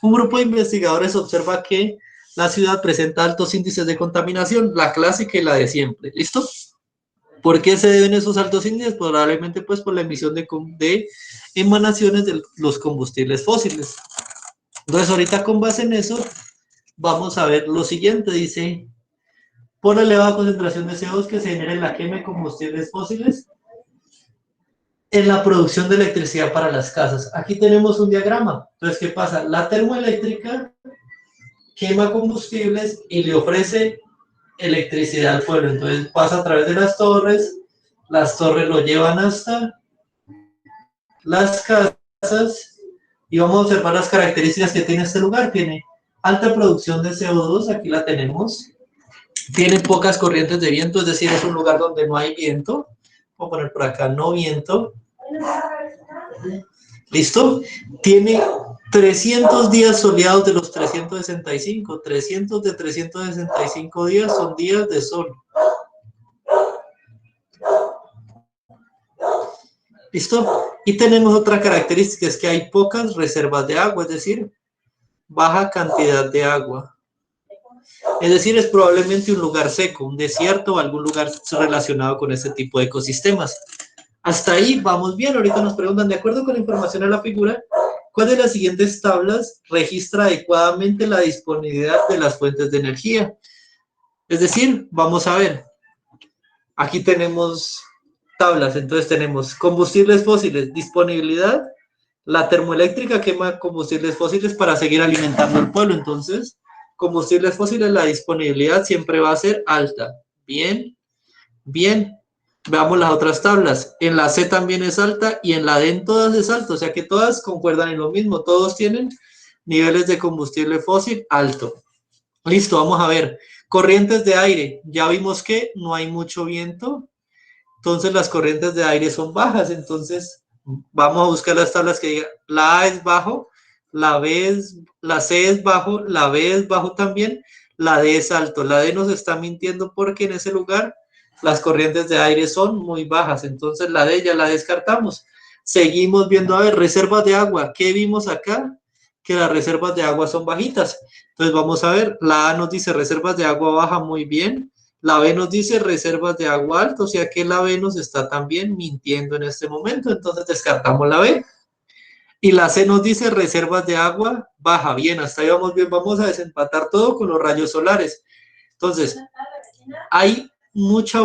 Un grupo de investigadores observa que la ciudad presenta altos índices de contaminación, la clásica y la de siempre. ¿Listo? ¿Por qué se deben esos altos índices? Probablemente pues por la emisión de emanaciones de los combustibles fósiles. Entonces ahorita con base en eso vamos a ver lo siguiente. Dice, por la elevada concentración de CO2 que se genera en la quema de combustibles fósiles en la producción de electricidad para las casas. Aquí tenemos un diagrama. Entonces, ¿qué pasa? La termoeléctrica quema combustibles y le ofrece electricidad al pueblo. Entonces pasa a través de las torres lo llevan hasta las casas y vamos a observar las características que tiene este lugar. Tiene alta producción de CO2, aquí la tenemos. Tiene pocas corrientes de viento, es decir, es un lugar donde no hay viento. Voy a poner por acá, no viento. ¿Listo? Tiene 300 días soleados de los 365. 300 de 365 días son días de sol. ¿Listo? Y tenemos otra característica, es que hay pocas reservas de agua, es decir, baja cantidad de agua. Es decir, es probablemente un lugar seco, un desierto o algún lugar relacionado con este tipo de ecosistemas. Hasta ahí vamos bien. Ahorita nos preguntan, de acuerdo con la información en la figura, ¿cuál de las siguientes tablas registra adecuadamente la disponibilidad de las fuentes de energía? Es decir, vamos a ver, aquí tenemos tablas, entonces tenemos combustibles fósiles, disponibilidad, la termoeléctrica quema combustibles fósiles para seguir alimentando al pueblo, entonces combustibles fósiles, la disponibilidad siempre va a ser alta. Bien, bien. Veamos las otras tablas. En la C también es alta y en la D en todas es alta, o sea que todas concuerdan en lo mismo, todos tienen niveles de combustible fósil alto. Listo, vamos a ver. Corrientes de aire, ya vimos que no hay mucho viento, entonces las corrientes de aire son bajas, entonces vamos a buscar las tablas que digan, la A es bajo, la C es bajo, la B es bajo también, la D es alto. La D nos está mintiendo porque en ese lugar las corrientes de aire son muy bajas, entonces la D ya la descartamos. Seguimos viendo, a ver, reservas de agua. ¿Qué vimos acá? Que las reservas de agua son bajitas. Entonces vamos a ver, la A nos dice reservas de agua baja, muy bien. La B nos dice reservas de agua alta, o sea que la B nos está también mintiendo en este momento, entonces descartamos la B. Y la C nos dice reservas de agua baja, bien, hasta ahí vamos bien, vamos a desempatar todo con los rayos solares. Entonces, hay mucha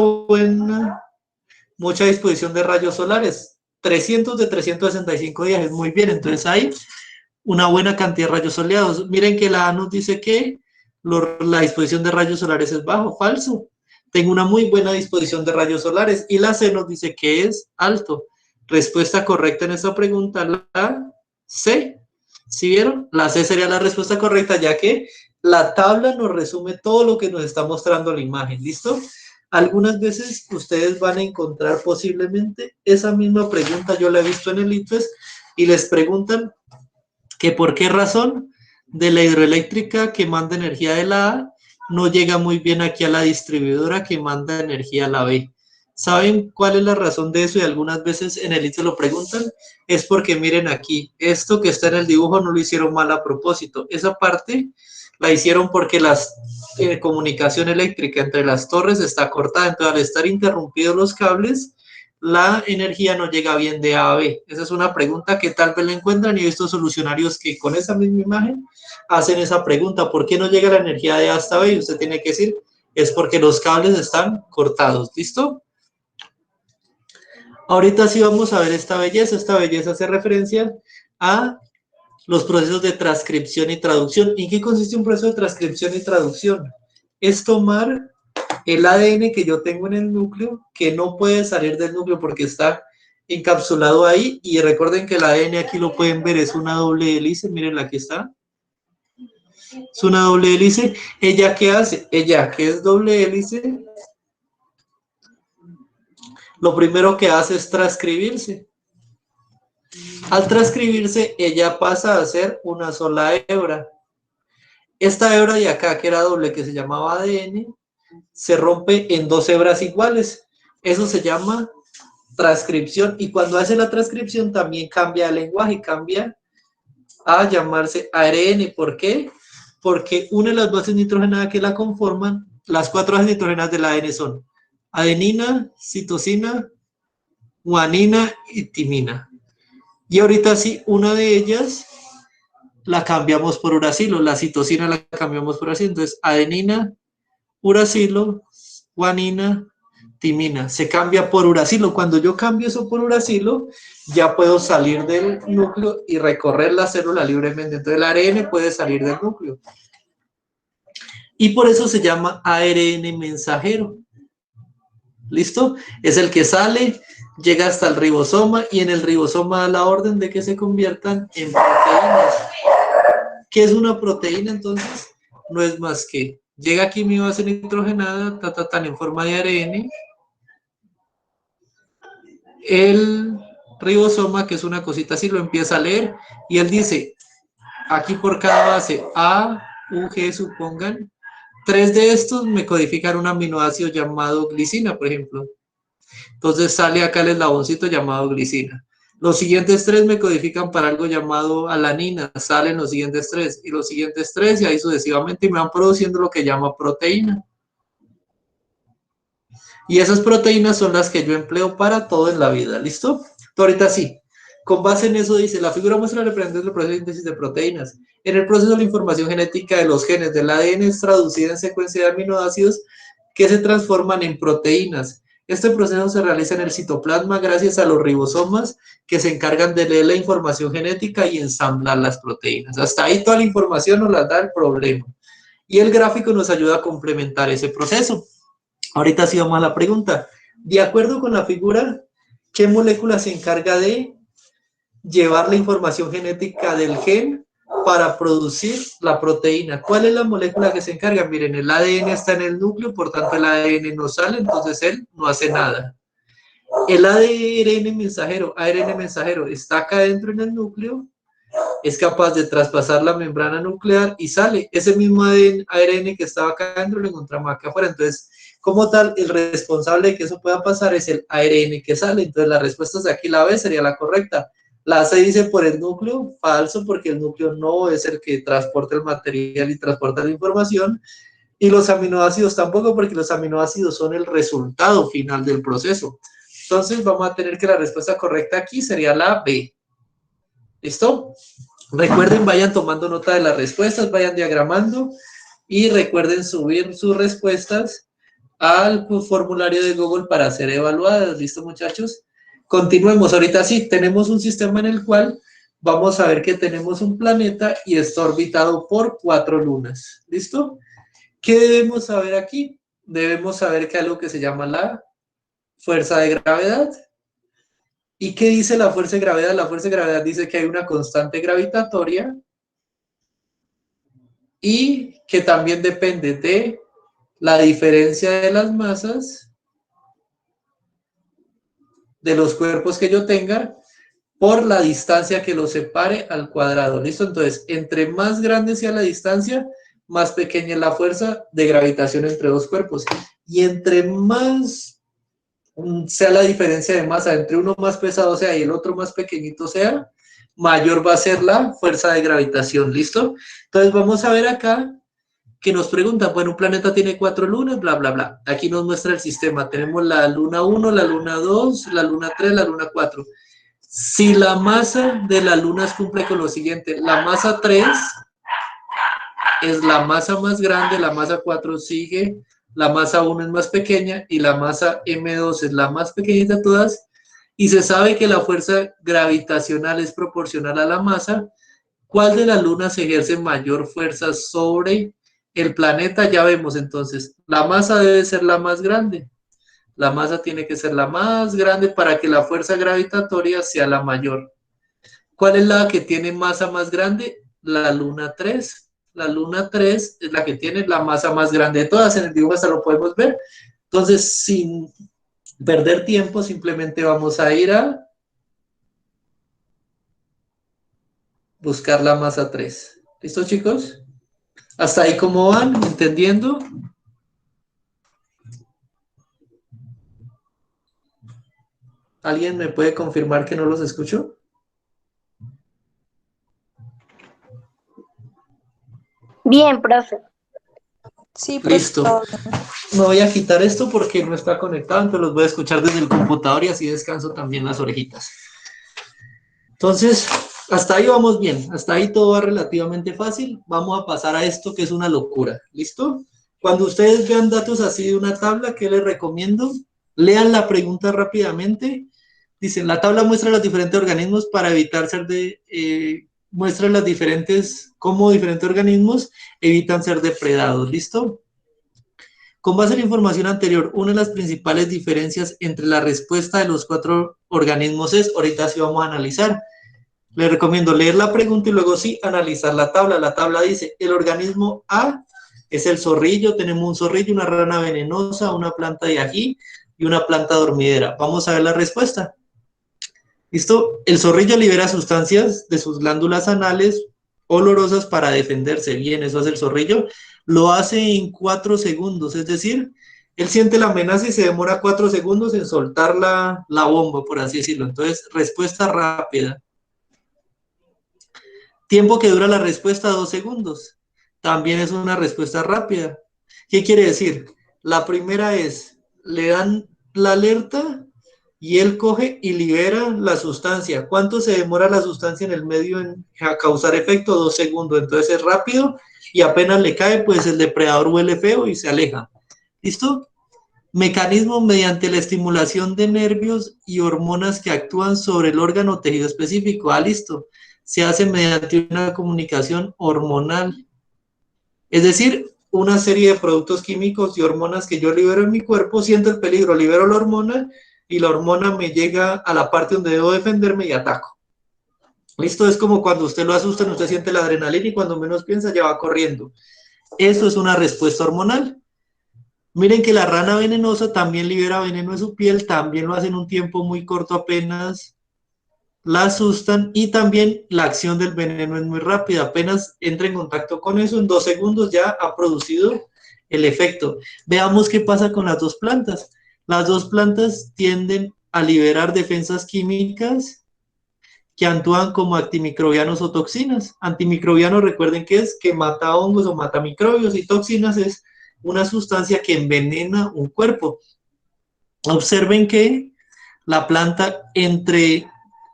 disposición de rayos solares, 300 de 365 días, es muy bien, entonces hay una buena cantidad de rayos soleados. Miren que la A nos dice que la disposición de rayos solares es bajo, falso. Tengo una muy buena disposición de rayos solares y la C nos dice que es alto. Respuesta correcta en esta pregunta, la C. ¿Sí vieron? La C sería la respuesta correcta, ya que la tabla nos resume todo lo que nos está mostrando la imagen. ¿Listo? Algunas veces ustedes van a encontrar posiblemente esa misma pregunta, yo la he visto en el ITFES, y les preguntan que por qué razón de la hidroeléctrica que manda energía de la A no llega muy bien aquí a la distribuidora que manda energía a la B. ¿Saben cuál es la razón de eso? Y algunas veces en el ITFES lo preguntan. Es porque miren aquí, esto que está en el dibujo no lo hicieron mal a propósito. Esa parte la hicieron porque la comunicación eléctrica entre las torres está cortada. Entonces, al estar interrumpidos los cables, la energía no llega bien de A a B. Esa es una pregunta que tal vez la encuentran y he visto solucionarios que con esa misma imagen hacen esa pregunta. ¿Por qué no llega la energía de A hasta B? Y usted tiene que decir, es porque los cables están cortados. ¿Listo? Ahorita sí vamos a ver esta belleza. Esta belleza hace referencia a los procesos de transcripción y traducción. ¿En qué consiste un proceso de transcripción y traducción? Es tomar el ADN que yo tengo en el núcleo, que no puede salir del núcleo porque está encapsulado ahí, y recuerden que el ADN aquí lo pueden ver, es una doble hélice, miren, aquí está, es una doble hélice. ¿Ella qué hace? Ella, que es doble hélice, lo primero que hace es transcribirse. Al transcribirse, ella pasa a ser una sola hebra. Esta hebra de acá, que era doble, que se llamaba ADN, se rompe en dos hebras iguales. Eso se llama transcripción, y cuando hace la transcripción también cambia el lenguaje, cambia a llamarse ARN. ¿Por qué? Porque una de las bases nitrogenadas que la conforman, las 4 bases nitrogenadas del ADN son adenina, citosina, guanina y timina. Y ahorita sí, una de ellas la cambiamos por uracilo, la citosina la cambiamos por uracilo. Entonces, adenina, uracilo, guanina, timina. Se cambia por uracilo. Cuando yo cambio eso por uracilo, ya puedo salir del núcleo y recorrer la célula libremente. Entonces, el ARN puede salir del núcleo. Y por eso se llama ARN mensajero. ¿Listo? Es el que sale, llega hasta el ribosoma y en el ribosoma da la orden de que se conviertan en proteínas. ¿Qué es una proteína entonces? No es más que llega aquí mi base nitrogenada, en forma de ARN, el ribosoma, que es una cosita así, lo empieza a leer y él dice, aquí por cada base A, U, G, supongan, 3 de estos me codifican un aminoácido llamado glicina, por ejemplo. Entonces sale acá el eslaboncito llamado glicina. Los siguientes 3 me codifican para algo llamado alanina, salen los siguientes 3 y los siguientes 3 y ahí sucesivamente y me van produciendo lo que llama proteína. Y esas proteínas son las que yo empleo para todo en la vida, ¿listo? Ahorita sí, con base en eso dice, la figura muestra la representación del proceso de síntesis de proteínas. En el proceso la información genética de los genes del ADN es traducida en secuencia de aminoácidos que se transforman en proteínas. Este proceso se realiza en el citoplasma gracias a los ribosomas que se encargan de leer la información genética y ensamblar las proteínas. Hasta ahí toda la información nos la da el problema. Y el gráfico nos ayuda a complementar ese proceso. Ahorita sí vamos a la pregunta. De acuerdo con la figura, ¿qué molécula se encarga de llevar la información genética del gen para producir la proteína? ¿Cuál es la molécula que se encarga? Miren, el ADN está en el núcleo, por tanto el ADN no sale, entonces él no hace nada. El ARN mensajero, está acá dentro en el núcleo, es capaz de traspasar la membrana nuclear y sale. Ese mismo ARN que estaba acá adentro lo encontramos acá afuera. Entonces, como tal, el responsable de que eso pueda pasar es el ARN que sale. Entonces, la respuesta de aquí, la B, sería la correcta. La C dice por el núcleo, falso, porque el núcleo no es el que transporta el material y transporta la información. Y los aminoácidos tampoco, porque los aminoácidos son el resultado final del proceso. Entonces, vamos a tener que la respuesta correcta aquí sería la B. ¿Listo? Recuerden, vayan tomando nota de las respuestas, vayan diagramando y recuerden subir sus respuestas al formulario de Google para ser evaluadas. ¿Listo, muchachos? Continuemos. Ahorita sí, tenemos un sistema en el cual vamos a ver que tenemos un planeta y está orbitado por 4 lunas. ¿Listo? ¿Qué debemos saber aquí? Debemos saber que hay algo que se llama la fuerza de gravedad. ¿Y qué dice la fuerza de gravedad? La fuerza de gravedad dice que hay una constante gravitatoria y que también depende de la diferencia de las masas de los cuerpos que yo tenga por la distancia que los separe al cuadrado. ¿Listo? Entonces, entre más grande sea la distancia, más pequeña es la fuerza de gravitación entre dos cuerpos. Y entre más sea la diferencia de masa, entre uno más pesado sea y el otro más pequeñito sea, mayor va a ser la fuerza de gravitación. ¿Listo? Entonces, vamos a ver acá que nos preguntan, bueno, un planeta tiene 4 lunas, bla, bla, bla. Aquí nos muestra el sistema. Tenemos la luna 1, la luna 2, la luna 3, la luna 4. Si la masa de las lunas cumple con lo siguiente, la masa 3 es la masa más grande, la masa 4 sigue, la masa 1 es más pequeña y la masa M2 es la más pequeñita de todas. Y se sabe que la fuerza gravitacional es proporcional a la masa. ¿Cuál de las lunas ejerce mayor fuerza sobre el planeta? Ya vemos entonces, la masa debe ser la más grande. La masa tiene que ser la más grande para que la fuerza gravitatoria sea la mayor. ¿Cuál es la que tiene masa más grande? La luna 3. La luna 3 es la que tiene la masa más grande de todas. En el dibujo hasta lo podemos ver. Entonces, sin perder tiempo, simplemente vamos a ir a buscar la masa 3. ¿Listo, chicos? ¿Hasta ahí cómo van? ¿Entendiendo? ¿Alguien me puede confirmar que no los escucho? Bien, profe. Sí, profe. Listo. Me voy a quitar esto porque no está conectado, entonces los voy a escuchar desde el computador y así descanso también las orejitas. Entonces, hasta ahí vamos bien, hasta ahí todo va relativamente fácil. Vamos a pasar a esto que es una locura, ¿listo? Cuando ustedes vean datos así de una tabla, ¿qué les recomiendo? Lean la pregunta rápidamente. Dicen, la tabla muestra los diferentes organismos para evitar ser muestra las diferentes, cómo diferentes organismos evitan ser depredados, ¿listo? Con base en la información anterior, una de las principales diferencias entre la respuesta de los 4 organismos es, ahorita sí vamos a analizar. Les recomiendo leer la pregunta y luego sí analizar la tabla. La tabla dice, el organismo A es el zorrillo, tenemos un zorrillo, una rana venenosa, una planta de ají y una planta dormidera. Vamos a ver la respuesta. ¿Listo? El zorrillo libera sustancias de sus glándulas anales olorosas para defenderse. Bien, eso hace el zorrillo. Lo hace en 4 segundos, es decir, él siente la amenaza y se demora 4 segundos en soltar la bomba, por así decirlo. Entonces, respuesta rápida. Tiempo que dura la respuesta, 2 segundos. También es una respuesta rápida. ¿Qué quiere decir? La primera es, le dan la alerta y él coge y libera la sustancia. ¿Cuánto se demora la sustancia en el medio en causar efecto? 2 segundos. Entonces es rápido y apenas le cae, pues el depredador huele feo y se aleja. ¿Listo? Mecanismo mediante la estimulación de nervios y hormonas que actúan sobre el órgano o tejido específico. Ah, listo. Se hace mediante una comunicación hormonal. Es decir, una serie de productos químicos y hormonas que yo libero en mi cuerpo, siento el peligro, libero la hormona y la hormona me llega a la parte donde debo defenderme y ataco. Listo, es como cuando usted lo asustan, usted siente la adrenalina y cuando menos piensa ya va corriendo. Eso es una respuesta hormonal. Miren que la rana venenosa también libera veneno en su piel, también lo hace en un tiempo muy corto, apenas la asustan y también la acción del veneno es muy rápida, apenas entra en contacto con eso, en 2 segundos ya ha producido el efecto. Veamos qué pasa con las 2 plantas. Las 2 plantas tienden a liberar defensas químicas que actúan como antimicrobianos o toxinas. Antimicrobianos, recuerden que es que mata hongos o mata microbios, y toxinas es una sustancia que envenena un cuerpo. Observen que la planta entre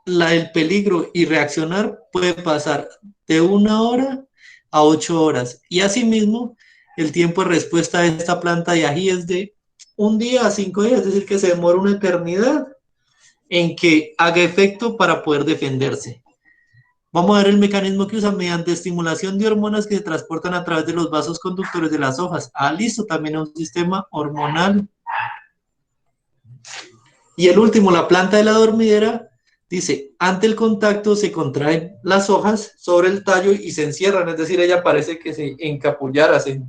el peligro y reaccionar puede pasar de 1 hora a 8 horas. Y asimismo, el tiempo de respuesta de esta planta de ají es de 1 día a 5 días, es decir, que se demora una eternidad en que haga efecto para poder defenderse. Vamos a ver el mecanismo que usa mediante estimulación de hormonas que se transportan a través de los vasos conductores de las hojas. Ah, listo, también es un sistema hormonal. Y el último, la planta de la dormidera, dice, ante el contacto se contraen las hojas sobre el tallo y se encierran, es decir, ella parece que se encapullara, se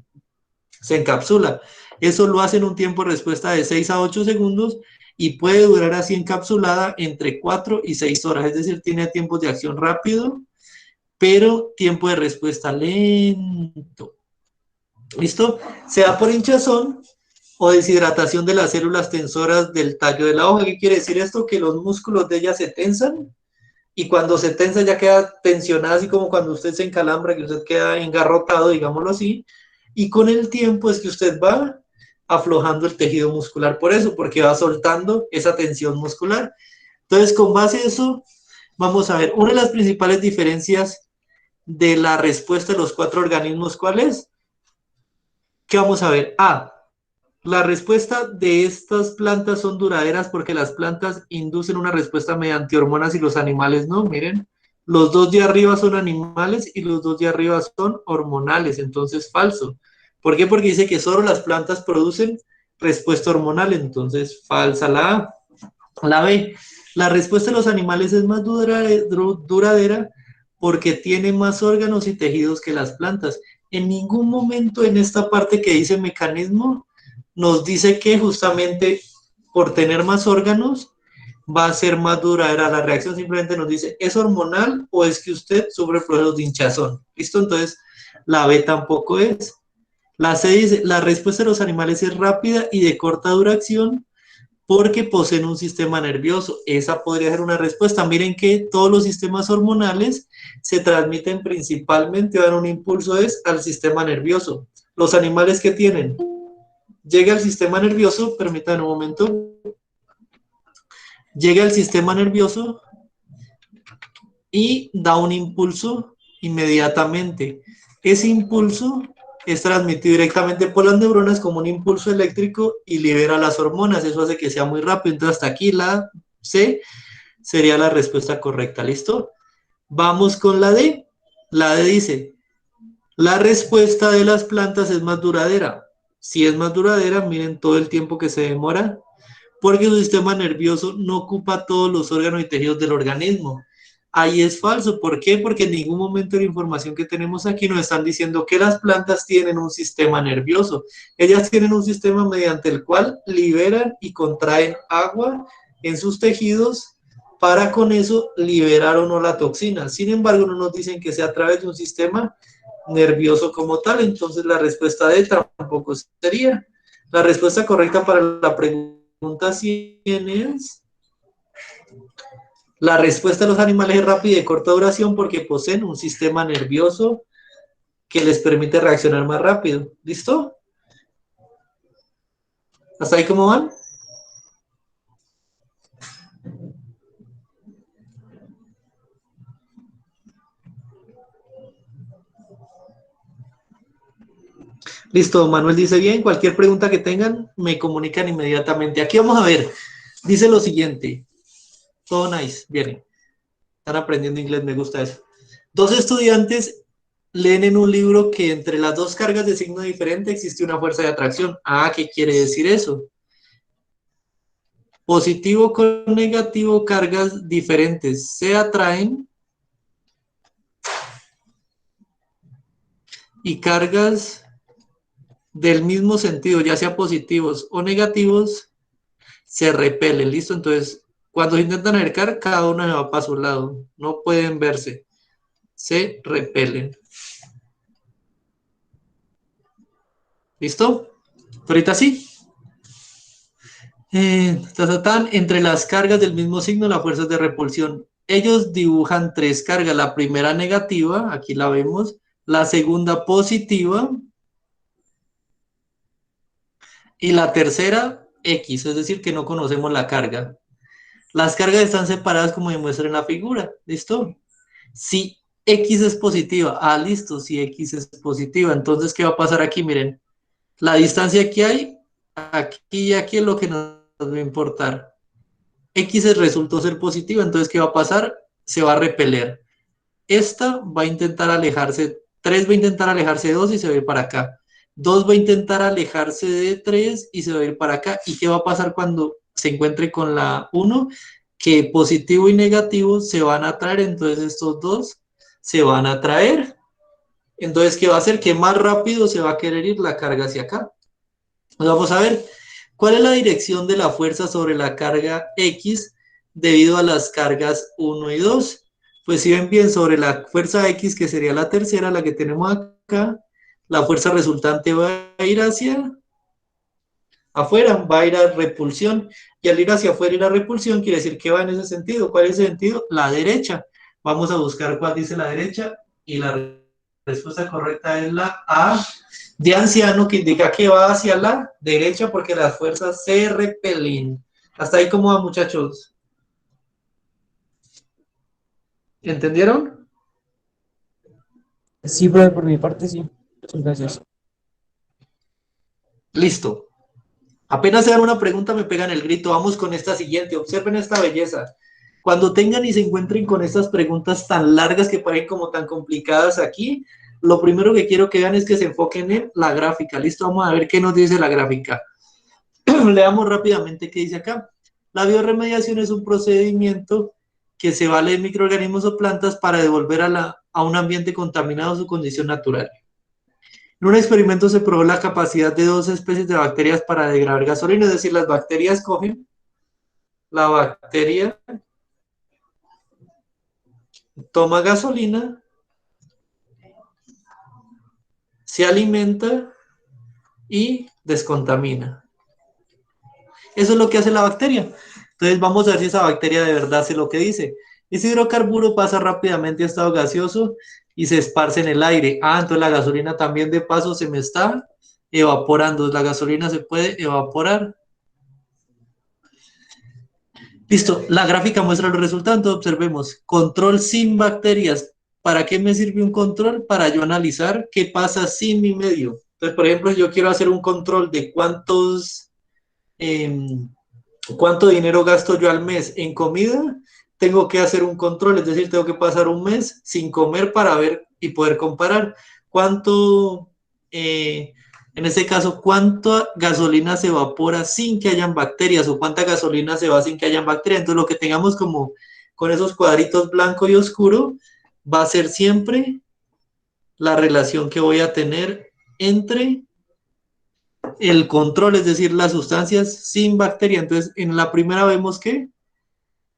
encapsula. Eso lo hace en un tiempo de respuesta de 6 a 8 segundos y puede durar así encapsulada entre 4 y 6 horas, es decir, tiene tiempos de acción rápido, pero tiempo de respuesta lento. ¿Listo? Se da por hinchazón o deshidratación de las células tensoras del tallo de la hoja. ¿Qué quiere decir esto? Que los músculos de ella se tensan y cuando se tensa ya queda tensionada, así como cuando usted se encalambra, que usted queda engarrotado, digámoslo así, y con el tiempo es que usted va aflojando el tejido muscular por eso, porque va soltando esa tensión muscular. Entonces, con base a eso, vamos a ver, una de las principales diferencias de la respuesta de los 4 organismos, ¿cuál es? ¿Qué vamos a ver? La respuesta de estas plantas son duraderas porque las plantas inducen una respuesta mediante hormonas y los animales no. Miren, los 2 de arriba son animales y los 2 de arriba son hormonales, entonces falso. ¿Por qué? Porque dice que solo las plantas producen respuesta hormonal, entonces falsa la A. La B, la respuesta de los animales es más duradera porque tiene más órganos y tejidos que las plantas. En ningún momento en esta parte que dice mecanismo nos dice que justamente por tener más órganos va a ser más duradera la reacción, simplemente nos dice, ¿es hormonal o es que usted sufre procesos de hinchazón? ¿Listo? Entonces, la B tampoco es. La C dice, la respuesta de los animales es rápida y de corta duración porque poseen un sistema nervioso. Esa podría ser una respuesta. Miren que todos los sistemas hormonales se transmiten principalmente, dan un impulso al sistema nervioso. Los animales que tienen, llega al sistema nervioso, permítanme un momento, llega al sistema nervioso y da un impulso inmediatamente. Ese impulso es transmitido directamente por las neuronas como un impulso eléctrico y libera las hormonas. Eso hace que sea muy rápido. Entonces, hasta aquí la C sería la respuesta correcta. ¿Listo? Vamos con la D. La D dice, la respuesta de las plantas es más duradera. Si es más duradera, miren todo el tiempo que se demora, porque su sistema nervioso no ocupa todos los órganos y tejidos del organismo. Ahí es falso. ¿Por qué? Porque en ningún momento de la información que tenemos aquí nos están diciendo que las plantas tienen un sistema nervioso. Ellas tienen un sistema mediante el cual liberan y contraen agua en sus tejidos para con eso liberar o no la toxina. Sin embargo, no nos dicen que sea a través de un sistema nervioso como tal. Entonces la respuesta D tampoco sería. La respuesta correcta para la pregunta 100 es... La respuesta de los animales es rápida y de corta duración porque poseen un sistema nervioso que les permite reaccionar más rápido. ¿Listo? ¿Hasta ahí cómo van? Listo, Manuel dice bien. Cualquier pregunta que tengan, me comunican inmediatamente. Aquí vamos a ver. Dice lo siguiente. Todo nice. Viene. Están aprendiendo inglés, me gusta eso. Dos estudiantes leen en un libro que entre las dos cargas de signo diferente existe una fuerza de atracción. Ah, ¿qué quiere decir eso? Positivo con negativo, cargas diferentes se atraen y cargas del mismo sentido, ya sea positivos o negativos, se repelen. ¿Listo? Entonces, cuando se intentan acercar, cada uno se va para su lado. No pueden verse. Se repelen. ¿Listo? Ahorita sí. Entre las cargas del mismo signo, las fuerzas de repulsión. Ellos dibujan tres cargas. La primera negativa, aquí la vemos. La segunda positiva. Y la tercera, X, es decir, que no conocemos la carga. Las cargas están separadas como demuestra en la figura. ¿Listo? Si X es positiva. Ah, listo. Si X es positiva. Entonces, ¿qué va a pasar aquí? Miren, la distancia que hay, aquí y aquí es lo que nos va a importar. X resultó ser positiva, entonces ¿qué va a pasar? Se va a repeler. Esta va a intentar alejarse, 3 va a intentar alejarse de 2 y se va a ir para acá. 2 va a intentar alejarse de 3 y se va a ir para acá. ¿Y qué va a pasar cuando se encuentre con la 1? Que positivo y negativo se van a atraer, entonces estos dos se van a atraer. Entonces, ¿qué va a hacer? Que más rápido se va a querer ir la carga hacia acá. Vamos a ver, ¿cuál es la dirección de la fuerza sobre la carga X debido a las cargas 1 y 2? Pues si ven bien, sobre la fuerza X, que sería la tercera, la que tenemos acá, la fuerza resultante va a ir hacia afuera, va a ir a repulsión, y al ir hacia afuera y la repulsión quiere decir que va en ese sentido. ¿Cuál es ese sentido? La derecha. Vamos a buscar cuál dice la derecha, y la respuesta correcta es la A de anciano, que indica que va hacia la derecha porque las fuerzas se repelen. Hasta ahí, ¿cómo va, muchachos? ¿Entendieron? Sí, profe, por mi parte sí. Muchas gracias. Listo. Apenas se dan una pregunta, me pegan el grito. Vamos con esta siguiente. Observen esta belleza. Cuando tengan y se encuentren con estas preguntas tan largas que parecen como tan complicadas aquí, lo primero que quiero que vean es que se enfoquen en la gráfica. Listo, vamos a ver qué nos dice la gráfica. Leamos rápidamente qué dice acá. La biorremediación es un procedimiento que se vale de microorganismos o plantas para devolver a un ambiente contaminado su condición natural. En un experimento se probó la capacidad de 2 especies de bacterias para degradar gasolina, es decir, las bacterias cogen la bacteria, toma gasolina, se alimenta y descontamina. Eso es lo que hace la bacteria. Entonces vamos a ver si esa bacteria de verdad hace lo que dice. Ese hidrocarburo pasa rápidamente a estado gaseoso y se esparce en el aire. Ah, entonces la gasolina también de paso se me está evaporando. La gasolina se puede evaporar. Listo, la gráfica muestra los resultados. Entonces observemos, control sin bacterias. ¿Para qué me sirve un control? Para yo analizar qué pasa sin mi medio. Entonces, por ejemplo, yo quiero hacer un control de cuánto dinero gasto yo al mes en comida. Tengo que hacer un control, es decir, tengo que pasar un mes sin comer para ver y poder comparar cuánto, en este caso, cuánta gasolina se evapora sin que hayan bacterias o cuánta gasolina se va sin que hayan bacterias. Entonces, lo que tengamos como con esos cuadritos blanco y oscuro va a ser siempre la relación que voy a tener entre el control, es decir, las sustancias sin bacteria. Entonces, en la primera vemos que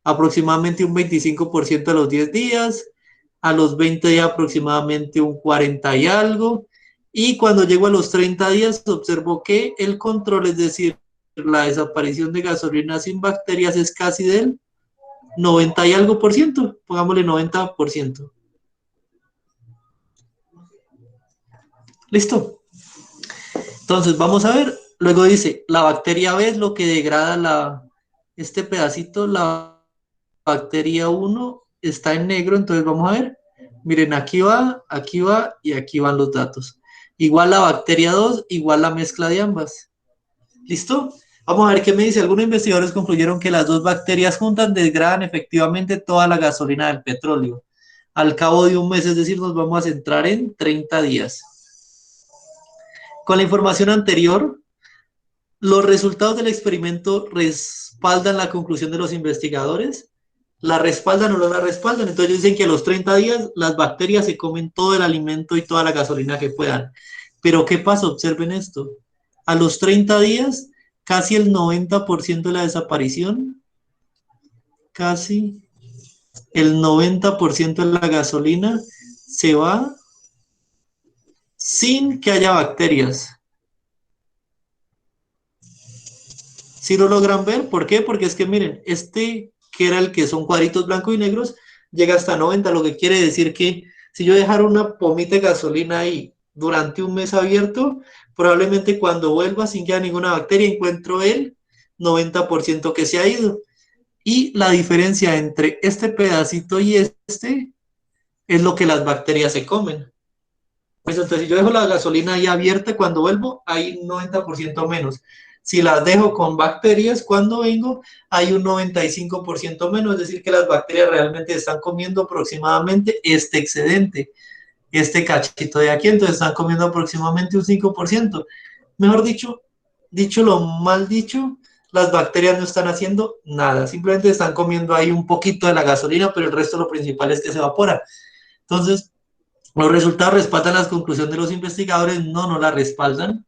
aproximadamente un 25% a los 10 días, a los 20 días aproximadamente un 40 y algo, y cuando llego a los 30 días observo que el control, es decir, la desaparición de gasolina sin bacterias es casi del 90 y algo por ciento, pongámosle 90%. Listo. Entonces, vamos a ver. Luego dice, la bacteria B es lo que degrada este pedacito, la bacteria 1 está en negro, entonces vamos a ver. Miren, aquí va y aquí van los datos. Igual la bacteria 2, igual la mezcla de ambas. ¿Listo? Vamos a ver qué me dice. Algunos investigadores concluyeron que las dos bacterias juntas degradan efectivamente toda la gasolina del petróleo. Al cabo de un mes, es decir, nos vamos a centrar en 30 días. Con la información anterior, los resultados del experimento respaldan la conclusión de los investigadores. ¿La respaldan o no la respaldan? Entonces dicen que a los 30 días las bacterias se comen todo el alimento y toda la gasolina que puedan. Pero ¿qué pasa? Observen esto. A los 30 días, casi el 90% de la desaparición, casi el 90% de la gasolina se va sin que haya bacterias. ¿Sí lo logran ver? ¿Por qué? Porque es que miren, que era el que son cuadritos blancos y negros, llega hasta 90, lo que quiere decir que si yo dejara una pomita de gasolina ahí durante un mes abierto, probablemente cuando vuelva sin que haya ninguna bacteria encuentro el 90% que se ha ido. Y la diferencia entre este pedacito y este es lo que las bacterias se comen. Pues entonces, si yo dejo la gasolina ahí abierta, cuando vuelvo, hay un 90% menos. Si las dejo con bacterias, cuando vengo, hay un 95% menos. Es decir, que las bacterias realmente están comiendo aproximadamente este excedente, este cachito de aquí. Entonces, están comiendo aproximadamente un 5%. Mejor dicho lo mal dicho, las bacterias no están haciendo nada. Simplemente están comiendo ahí un poquito de la gasolina, pero el resto lo principal es que se evapora. Entonces, los resultados respaldan las conclusiones de los investigadores, no la respaldan,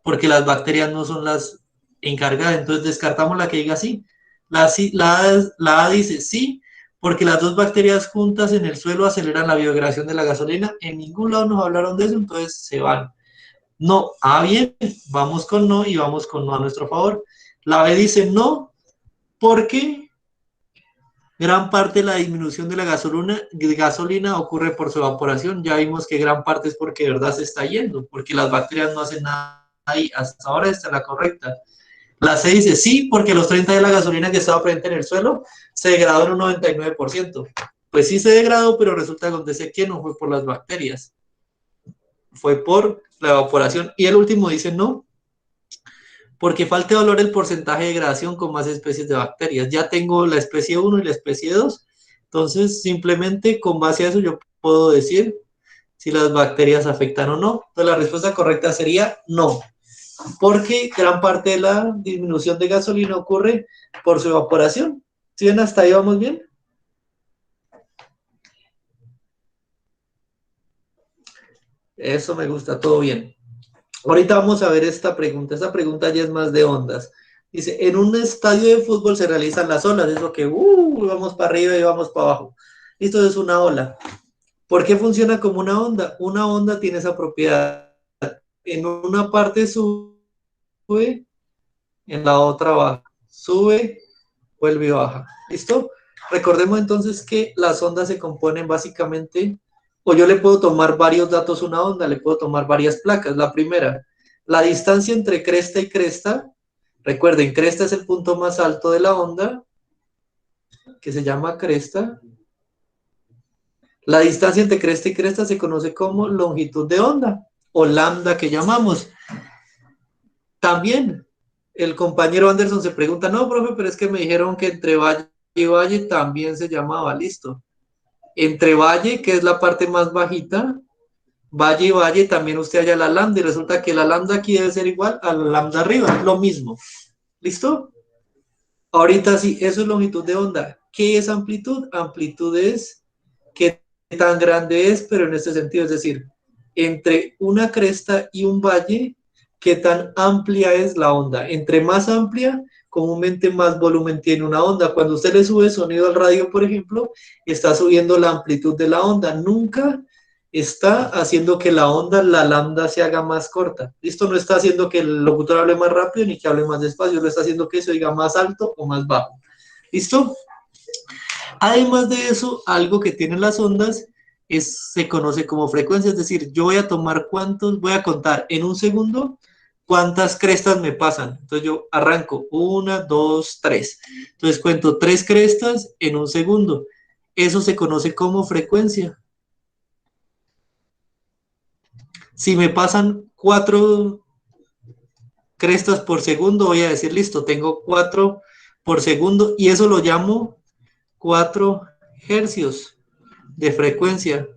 porque las bacterias no son las encargadas. Entonces descartamos la que diga sí. La A dice sí, porque las dos bacterias juntas en el suelo aceleran la biodegradación de la gasolina. En ningún lado nos hablaron de eso, entonces se van. No, bien, vamos con no y vamos con no a nuestro favor. La B dice no, porque gran parte de la disminución de la gasolina ocurre por su evaporación. Ya vimos que gran parte es porque de verdad se está yendo, porque las bacterias no hacen nada ahí. Hasta ahora esta es la correcta. La C dice sí, porque los 30 de la gasolina que estaba frente en el suelo se degradó en un 99%. Pues sí se degradó, pero resulta que acontece que no fue por las bacterias, fue por la evaporación. Y el último dice no, porque falta de valor el porcentaje de degradación con más especies de bacterias. Ya tengo la especie 1 y la especie 2, entonces simplemente con base a eso yo puedo decir si las bacterias afectan o no. Entonces la respuesta correcta sería no, porque gran parte de la disminución de gasolina ocurre por su evaporación. ¿Sí ven? Hasta ahí vamos bien. Eso me gusta, todo bien. Ahorita vamos a ver esta pregunta. Esta pregunta ya es más de ondas. Dice, en un estadio de fútbol se realizan las olas. Es lo que, vamos para arriba y vamos para abajo. Esto es una ola. ¿Por qué funciona como una onda? Una onda tiene esa propiedad. En una parte sube, en la otra baja. Sube, vuelve y baja. ¿Listo? Recordemos entonces que las ondas se componen básicamente, o yo le puedo tomar varios datos a una onda, le puedo tomar varias placas. La primera, la distancia entre cresta y cresta. Recuerden, cresta es el punto más alto de la onda, que se llama cresta. La distancia entre cresta y cresta se conoce como longitud de onda, o lambda que llamamos. También el compañero Anderson se pregunta, no, profe, pero es que me dijeron que entre valle y valle también se llamaba, listo. Entre valle, que es la parte más bajita, valle y valle, también usted halla la lambda, y resulta que la lambda aquí debe ser igual a la lambda arriba, lo mismo. ¿Listo? Ahorita sí, eso es longitud de onda. ¿Qué es amplitud? Amplitud es qué tan grande es, pero en este sentido, es decir, entre una cresta y un valle, qué tan amplia es la onda. Entre más amplia, comúnmente más volumen tiene una onda. Cuando usted le sube sonido al radio, por ejemplo, está subiendo la amplitud de la onda. Nunca está haciendo que la onda, la lambda, se haga más corta. Esto no está haciendo que el locutor hable más rápido ni que hable más despacio, lo está haciendo que se oiga más alto o más bajo. ¿Listo? Además de eso, algo que tienen las ondas se conoce como frecuencia, es decir, yo voy a tomar voy a contar en un segundo cuántas crestas me pasan. Entonces yo arranco 1, 2, 3. Entonces cuento 3 crestas en un segundo. Eso se conoce como frecuencia. Si me pasan 4 crestas por segundo, voy a decir, listo, tengo 4 por segundo y eso lo llamo 4 hercios de frecuencia.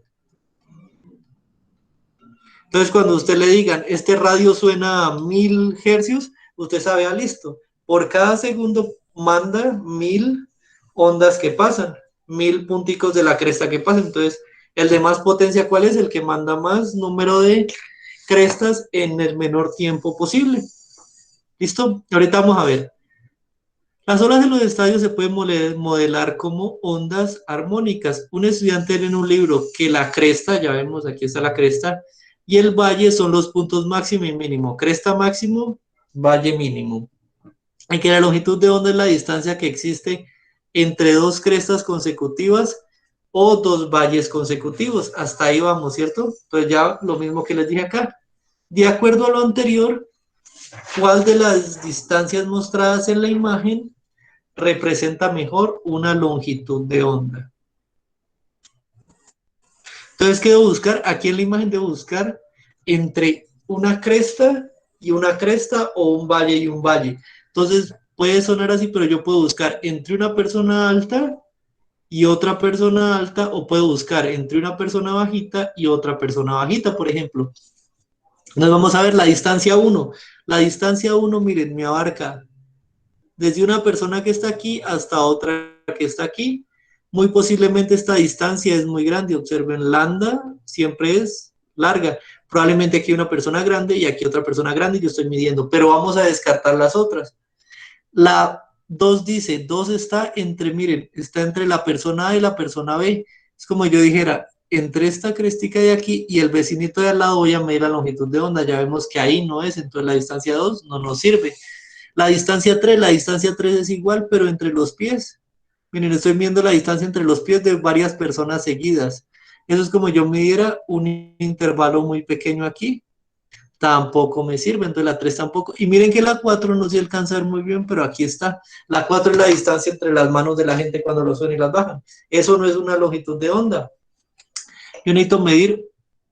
Entonces, cuando usted le digan, este radio suena a 1000 hercios, usted sabe, listo, por cada segundo manda 1000 ondas que pasan, 1000 punticos de la cresta que pasan. Entonces, el de más potencia, ¿cuál es? El que manda más número de crestas en el menor tiempo posible. ¿Listo? Ahorita vamos a ver. Las olas de los estadios se pueden modelar como ondas armónicas. Un estudiante lee en un libro que la cresta, ya vemos, aquí está la cresta, y el valle son los puntos máximo y mínimo. Cresta máximo, valle mínimo. Y que la longitud de onda es la distancia que existe entre dos crestas consecutivas o dos valles consecutivos. Hasta ahí vamos, ¿cierto? Entonces ya lo mismo que les dije acá. De acuerdo a lo anterior, ¿cuál de las distancias mostradas en la imagen representa mejor una longitud de onda? Entonces, ¿qué debo buscar? Aquí en la imagen debo buscar entre una cresta y una cresta o un valle y un valle. Entonces, puede sonar así, pero yo puedo buscar entre una persona alta y otra persona alta, o puedo buscar entre una persona bajita y otra persona bajita, por ejemplo. Nos vamos a ver la distancia 1. La distancia 1, miren, me abarca desde una persona que está aquí hasta otra que está aquí. Muy posiblemente esta distancia es muy grande. Observen, lambda siempre es larga. Probablemente aquí hay una persona grande y aquí otra persona grande y yo estoy midiendo, pero vamos a descartar las otras. La 2 dice, 2 está entre, miren, está entre la persona A y la persona B. Es como yo dijera, entre esta crestica de aquí y el vecinito de al lado voy a medir la longitud de onda. Ya vemos que ahí no es, entonces la distancia 2 no nos sirve. La distancia 3 es igual, pero entre los pies. Miren, estoy viendo la distancia entre los pies de varias personas seguidas. Eso es como yo midiera un intervalo muy pequeño aquí. Tampoco me sirve, entonces la 3 tampoco. Y miren que la 4 no se alcanza a ver muy bien, pero aquí está. La 4 es la distancia entre las manos de la gente cuando lo suben y las bajan. Eso no es una longitud de onda. Yo necesito medir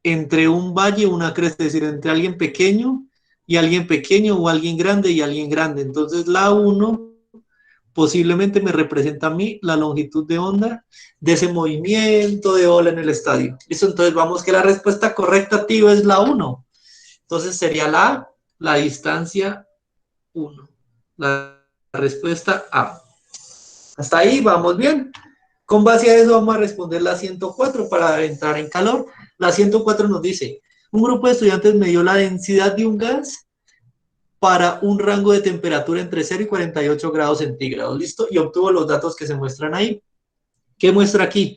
entre un valle y una cresta, es decir, entre alguien pequeño y alguien pequeño o alguien grande y alguien grande. Entonces la 1 posiblemente me representa a mí la longitud de onda de ese movimiento de ola en el estadio. ¿Listo? Entonces vamos que la respuesta correcta, tío, es la 1. Entonces sería la distancia 1. La respuesta A. Hasta ahí vamos bien. Con base a eso vamos a responder la 104 para entrar en calor. La 104 nos dice, un grupo de estudiantes midió la densidad de un gas para un rango de temperatura entre 0 y 48 grados centígrados. ¿Listo? Y obtuvo los datos que se muestran ahí. ¿Qué muestra aquí?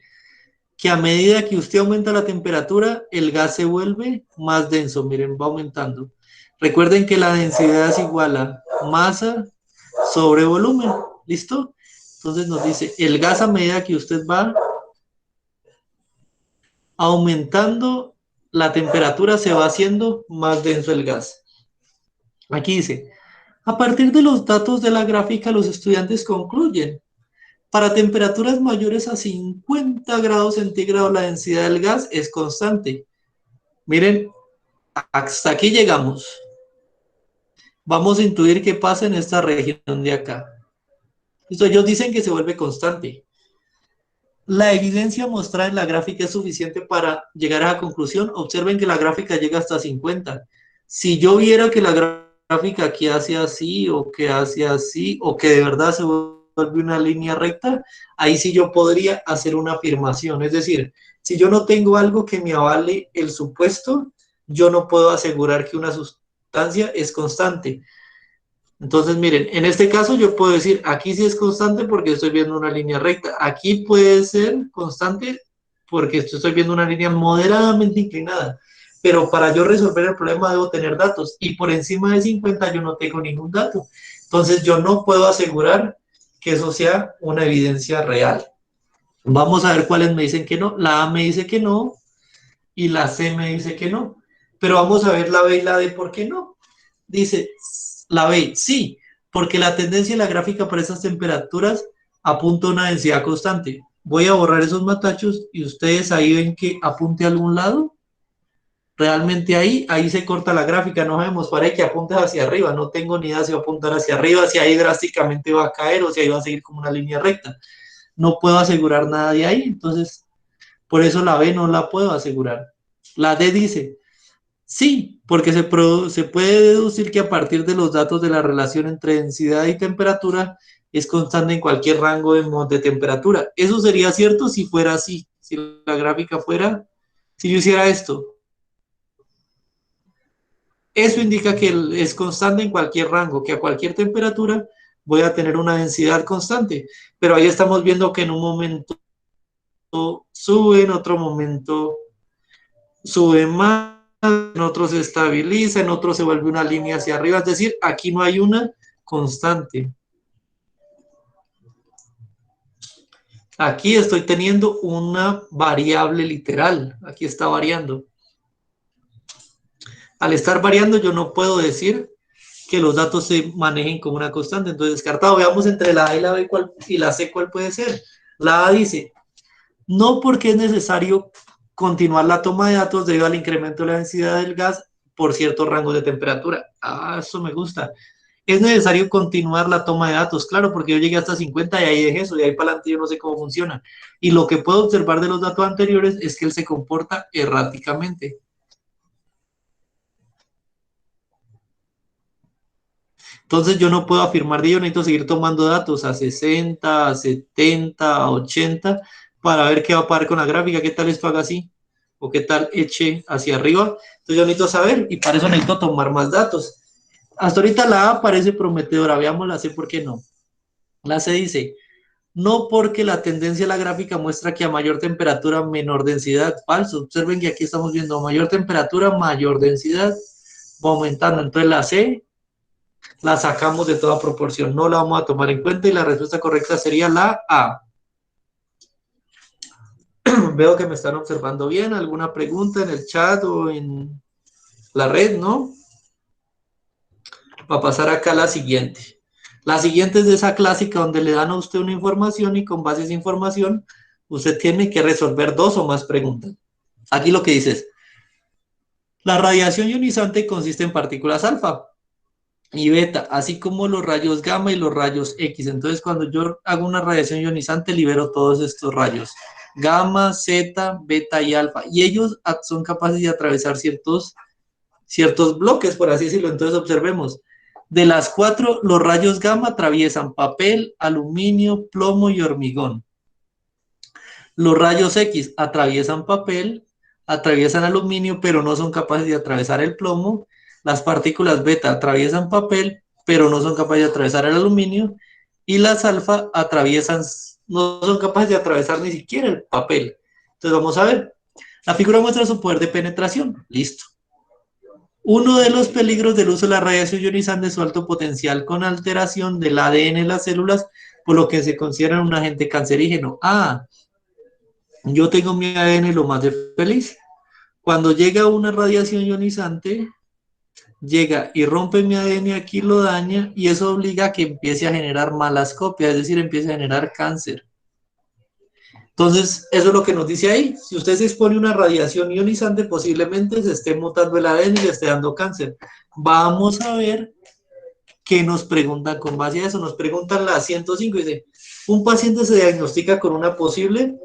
Que a medida que usted aumenta la temperatura, el gas se vuelve más denso. Miren, va aumentando. Recuerden que la densidad es igual a masa sobre volumen. ¿Listo? Entonces nos dice, el gas a medida que usted va aumentando la temperatura se va haciendo más denso el gas. Aquí dice, a partir de los datos de la gráfica, los estudiantes concluyen, para temperaturas mayores a 50 grados centígrados la densidad del gas es constante. Miren, hasta aquí llegamos. Vamos a intuir qué pasa en esta región de acá. Esto ellos dicen que se vuelve constante. La evidencia mostrada en la gráfica es suficiente para llegar a la conclusión. Observen que la gráfica llega hasta 50. Si yo viera que la gráfica aquí hace así, o que hace así, o que de verdad se vuelve una línea recta, ahí sí yo podría hacer una afirmación. Es decir, si yo no tengo algo que me avale el supuesto, yo no puedo asegurar que una sustancia es constante. Entonces, miren, en este caso yo puedo decir, aquí sí es constante porque estoy viendo una línea recta. Aquí puede ser constante porque estoy viendo una línea moderadamente inclinada. Pero para yo resolver el problema debo tener datos. Y por encima de 50 yo no tengo ningún dato. Entonces yo no puedo asegurar que eso sea una evidencia real. Vamos a ver cuáles me dicen que no. La A me dice que no y la C me dice que no. Pero vamos a ver la B y la D, ¿por qué no? Dice, la B, sí, porque la tendencia en la gráfica para esas temperaturas apunta a una densidad constante. Voy a borrar esos matachos y ustedes ahí ven que apunte a algún lado. Realmente ahí se corta la gráfica, no sabemos, parece que apunte hacia arriba, no tengo ni idea si va a apuntar hacia arriba, si ahí drásticamente va a caer o si ahí va a seguir como una línea recta. No puedo asegurar nada de ahí, entonces por eso la B no la puedo asegurar. La D dice, sí, porque se puede deducir que a partir de los datos de la relación entre densidad y temperatura es constante en cualquier rango de temperatura. Eso sería cierto si fuera así, si la gráfica fuera, si yo hiciera esto. Eso indica que es constante en cualquier rango, que a cualquier temperatura voy a tener una densidad constante. Pero ahí estamos viendo que en un momento sube, en otro momento sube más, en otro se estabiliza, en otro se vuelve una línea hacia arriba. Es decir, aquí no hay una constante. Aquí estoy teniendo una variable literal. Aquí está variando. Al estar variando, yo no puedo decir que los datos se manejen como una constante. Entonces, descartado. Veamos entre la A y la B y la C cuál puede ser. La A dice, no porque es necesario continuar la toma de datos debido al incremento de la densidad del gas por cierto rango de temperatura. Ah, eso me gusta. Es necesario continuar la toma de datos, claro, porque yo llegué hasta 50 y ahí dejé eso, y ahí para adelante yo no sé cómo funciona. Y lo que puedo observar de los datos anteriores es que él se comporta erráticamente. Entonces yo no puedo afirmar de ello, necesito seguir tomando datos a 60, a 70, a 80 para ver qué va a pasar con la gráfica, qué tal esto haga así o qué tal eche hacia arriba. Entonces yo necesito saber y para eso necesito tomar más datos. Hasta ahorita la A parece prometedora, veamos la C por qué no. La C dice, no porque la tendencia de la gráfica muestra que a mayor temperatura, menor densidad. Falso. Observen que aquí estamos viendo mayor temperatura, mayor densidad, va aumentando. Entonces la C la sacamos de toda proporción, no la vamos a tomar en cuenta y la respuesta correcta sería la A. Veo que me están observando bien. ¿Alguna pregunta en el chat o en la red, no? Va a pasar acá la siguiente. La siguiente es de esa clásica donde le dan a usted una información y con base a esa información usted tiene que resolver dos o más preguntas. Aquí lo que dice es, la radiación ionizante consiste en partículas alfa y beta, así como los rayos gamma y los rayos X. Entonces, cuando yo hago una radiación ionizante, libero todos estos rayos, gamma, zeta, beta y alfa, y ellos son capaces de atravesar ciertos bloques, por así decirlo. Entonces, observemos, de las cuatro, los rayos gamma atraviesan papel, aluminio, plomo y hormigón. Los rayos X atraviesan papel, atraviesan aluminio, pero no son capaces de atravesar el plomo. Las partículas beta atraviesan papel, pero no son capaces de atravesar el aluminio. Y las alfa no son capaces de atravesar ni siquiera el papel. Entonces vamos a ver. La figura muestra su poder de penetración. Listo. Uno de los peligros del uso de la radiación ionizante es su alto potencial con alteración del ADN en las células, por lo que se considera un agente cancerígeno. Ah, yo tengo mi ADN lo más de feliz. Cuando llega una radiación ionizante, llega y rompe mi ADN aquí, lo daña y eso obliga a que empiece a generar malas copias, es decir, empiece a generar cáncer. Entonces, eso es lo que nos dice ahí. Si usted se expone a una radiación ionizante, posiblemente se esté mutando el ADN y le esté dando cáncer. Vamos a ver qué nos preguntan con base a eso. Nos preguntan la 105, dice, un paciente se diagnostica con una posible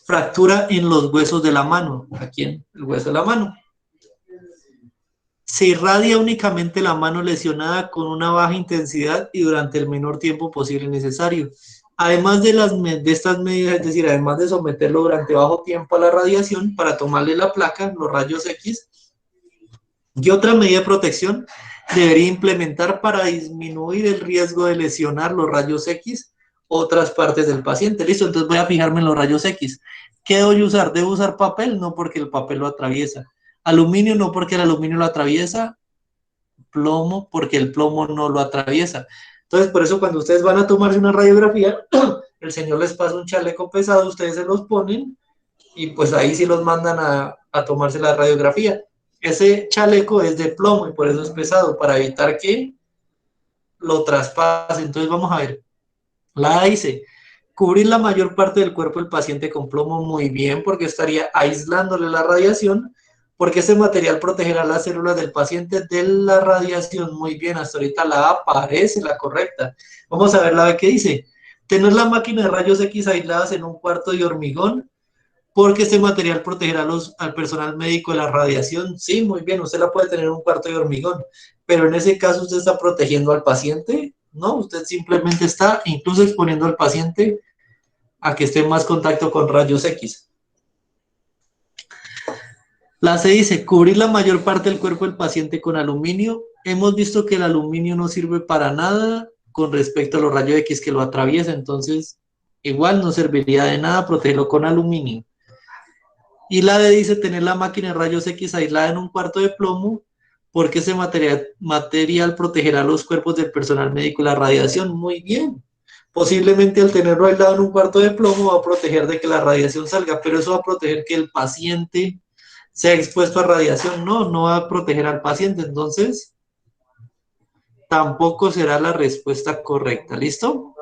fractura en los huesos de la mano. Aquí en el hueso de la mano. Se irradia únicamente la mano lesionada con una baja intensidad y durante el menor tiempo posible necesario. Además de estas medidas, es decir, además de someterlo durante bajo tiempo a la radiación para tomarle la placa, los rayos X, ¿qué otra medida de protección debería implementar para disminuir el riesgo de lesionar los rayos X otras partes del paciente? Listo, entonces voy a fijarme en los rayos X. ¿Qué debo usar? ¿Debo usar papel? No, porque el papel lo atraviesa. Aluminio, no, porque el aluminio lo atraviesa. Plomo, porque el plomo no lo atraviesa. Entonces, por eso cuando ustedes van a tomarse una radiografía, el señor les pasa un chaleco pesado, ustedes se los ponen y pues ahí sí los mandan a tomarse la radiografía. Ese chaleco es de plomo y por eso es pesado, para evitar que lo traspase. Entonces vamos a ver. La A dice, cubrir la mayor parte del cuerpo del paciente con plomo, muy bien, porque estaría aislándole la radiación, porque ese material protegerá las células del paciente de la radiación. Muy bien, hasta ahorita la A parece la correcta. Vamos a ver la B que dice, tener la máquina de rayos X aisladas en un cuarto de hormigón, porque este material protegerá al personal médico de la radiación. Sí, muy bien, usted la puede tener en un cuarto de hormigón, pero en ese caso usted está protegiendo al paciente. No, usted simplemente está incluso exponiendo al paciente a que esté en más contacto con rayos X. La C dice, cubrir la mayor parte del cuerpo del paciente con aluminio. Hemos visto que el aluminio no sirve para nada con respecto a los rayos X que lo atraviesan, entonces igual no serviría de nada protegerlo con aluminio. Y la D dice, tener la máquina de rayos X aislada en un cuarto de plomo, porque ese material protegerá los cuerpos del personal médico y la radiación. Muy bien. Posiblemente al tenerlo aislado en un cuarto de plomo va a proteger de que la radiación salga, pero eso va a proteger que el paciente sea expuesto a radiación. No, no va a proteger al paciente. Entonces, tampoco será la respuesta correcta. ¿Listo?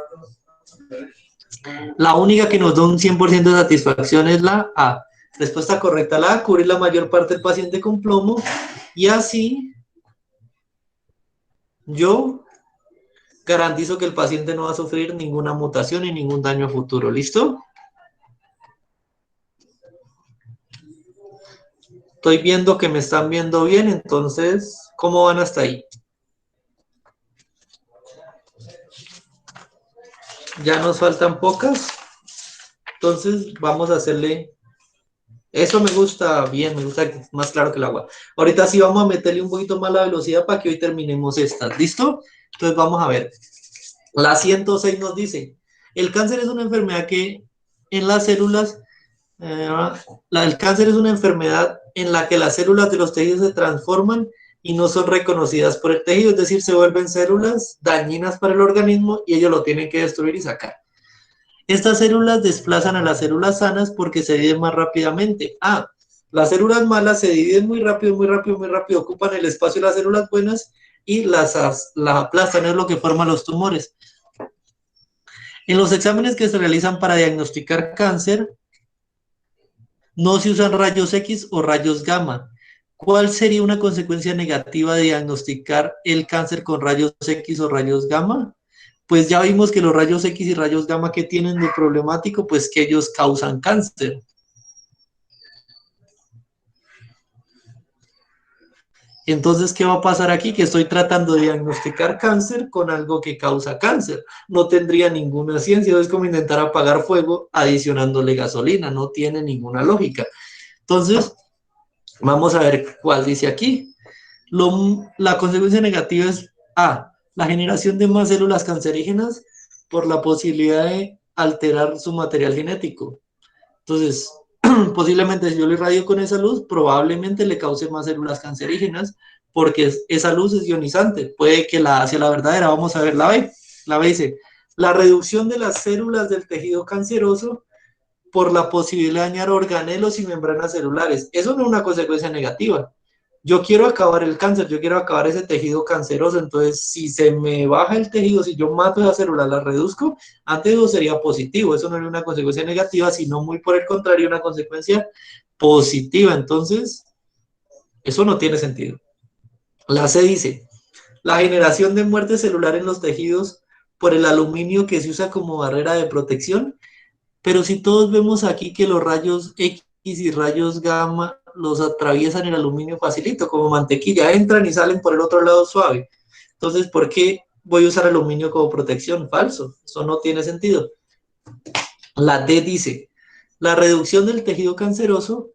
La única que nos da un 100% de satisfacción es la A. Respuesta correcta, la A, cubrir la mayor parte del paciente con plomo y así yo garantizo que el paciente no va a sufrir ninguna mutación y ningún daño futuro. ¿Listo? Estoy viendo que me están viendo bien, entonces, ¿cómo van hasta ahí? Ya nos faltan pocas, entonces vamos a hacerle... Eso me gusta bien, me gusta que es más claro que el agua. Ahorita sí vamos a meterle un poquito más la velocidad para que hoy terminemos estas. ¿Listo? Entonces vamos a ver. La 106 nos dice, el cáncer es una enfermedad que en las células, el cáncer es una enfermedad en la que las células de los tejidos se transforman y no son reconocidas por el tejido, es decir, se vuelven células dañinas para el organismo y ellos lo tienen que destruir y sacar. Estas células desplazan a las células sanas porque se dividen más rápidamente. Ah, las células malas se dividen muy rápido, muy rápido, muy rápido, ocupan el espacio de las células buenas y las aplastan, es lo que forma los tumores. En los exámenes que se realizan para diagnosticar cáncer, no se usan rayos X o rayos gamma. ¿Cuál sería una consecuencia negativa de diagnosticar el cáncer con rayos X o rayos gamma? Pues ya vimos que los rayos X y rayos gamma que tienen de problemático, pues que ellos causan cáncer. Entonces, ¿qué va a pasar aquí? Que estoy tratando de diagnosticar cáncer con algo que causa cáncer. No tendría ninguna ciencia, es como intentar apagar fuego adicionándole gasolina, no tiene ninguna lógica. Entonces, vamos a ver cuál dice aquí. La consecuencia negativa es A, la generación de más células cancerígenas por la posibilidad de alterar su material genético. Entonces, posiblemente si yo lo irradio con esa luz, probablemente le cause más células cancerígenas, porque esa luz es ionizante. Puede que la hacia la verdadera, vamos a ver la B. La B dice, la reducción de las células del tejido canceroso por la posibilidad de dañar organelos y membranas celulares. Eso no es una consecuencia negativa. Yo quiero acabar el cáncer, yo quiero acabar ese tejido canceroso, entonces si se me baja el tejido, si yo mato esa célula, la reduzco, antes eso sería positivo, eso no es una consecuencia negativa, sino muy por el contrario, una consecuencia positiva, entonces eso no tiene sentido. La C dice, la generación de muerte celular en los tejidos por el aluminio que se usa como barrera de protección, pero si todos vemos aquí que los rayos X y rayos gamma los atraviesan el aluminio facilito, como mantequilla, entran y salen por el otro lado suave. Entonces, ¿por qué voy a usar aluminio como protección? Falso, eso no tiene sentido. La D dice, la reducción del tejido canceroso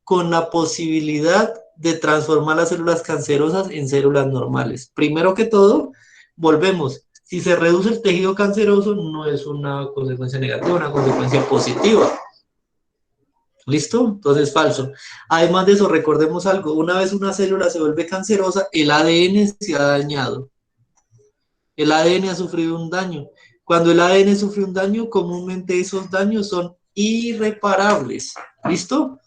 con la posibilidad de transformar las células cancerosas en células normales. Primero que todo, volvemos. Si se reduce el tejido canceroso, no es una consecuencia negativa, una consecuencia positiva. ¿Listo? Entonces, falso. Además de eso, recordemos algo. Una vez una célula se vuelve cancerosa, el ADN se ha dañado. El ADN ha sufrido un daño. Cuando el ADN sufre un daño, comúnmente esos daños son irreparables. ¿Listo?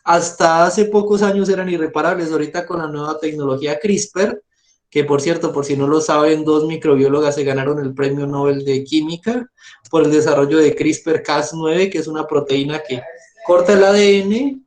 Hasta hace pocos años eran irreparables. Ahorita con la nueva tecnología CRISPR, que por cierto, por si no lo saben, 2 microbiólogas se ganaron el premio Nobel de Química por el desarrollo de CRISPR-Cas9, que es una proteína que corta el ADN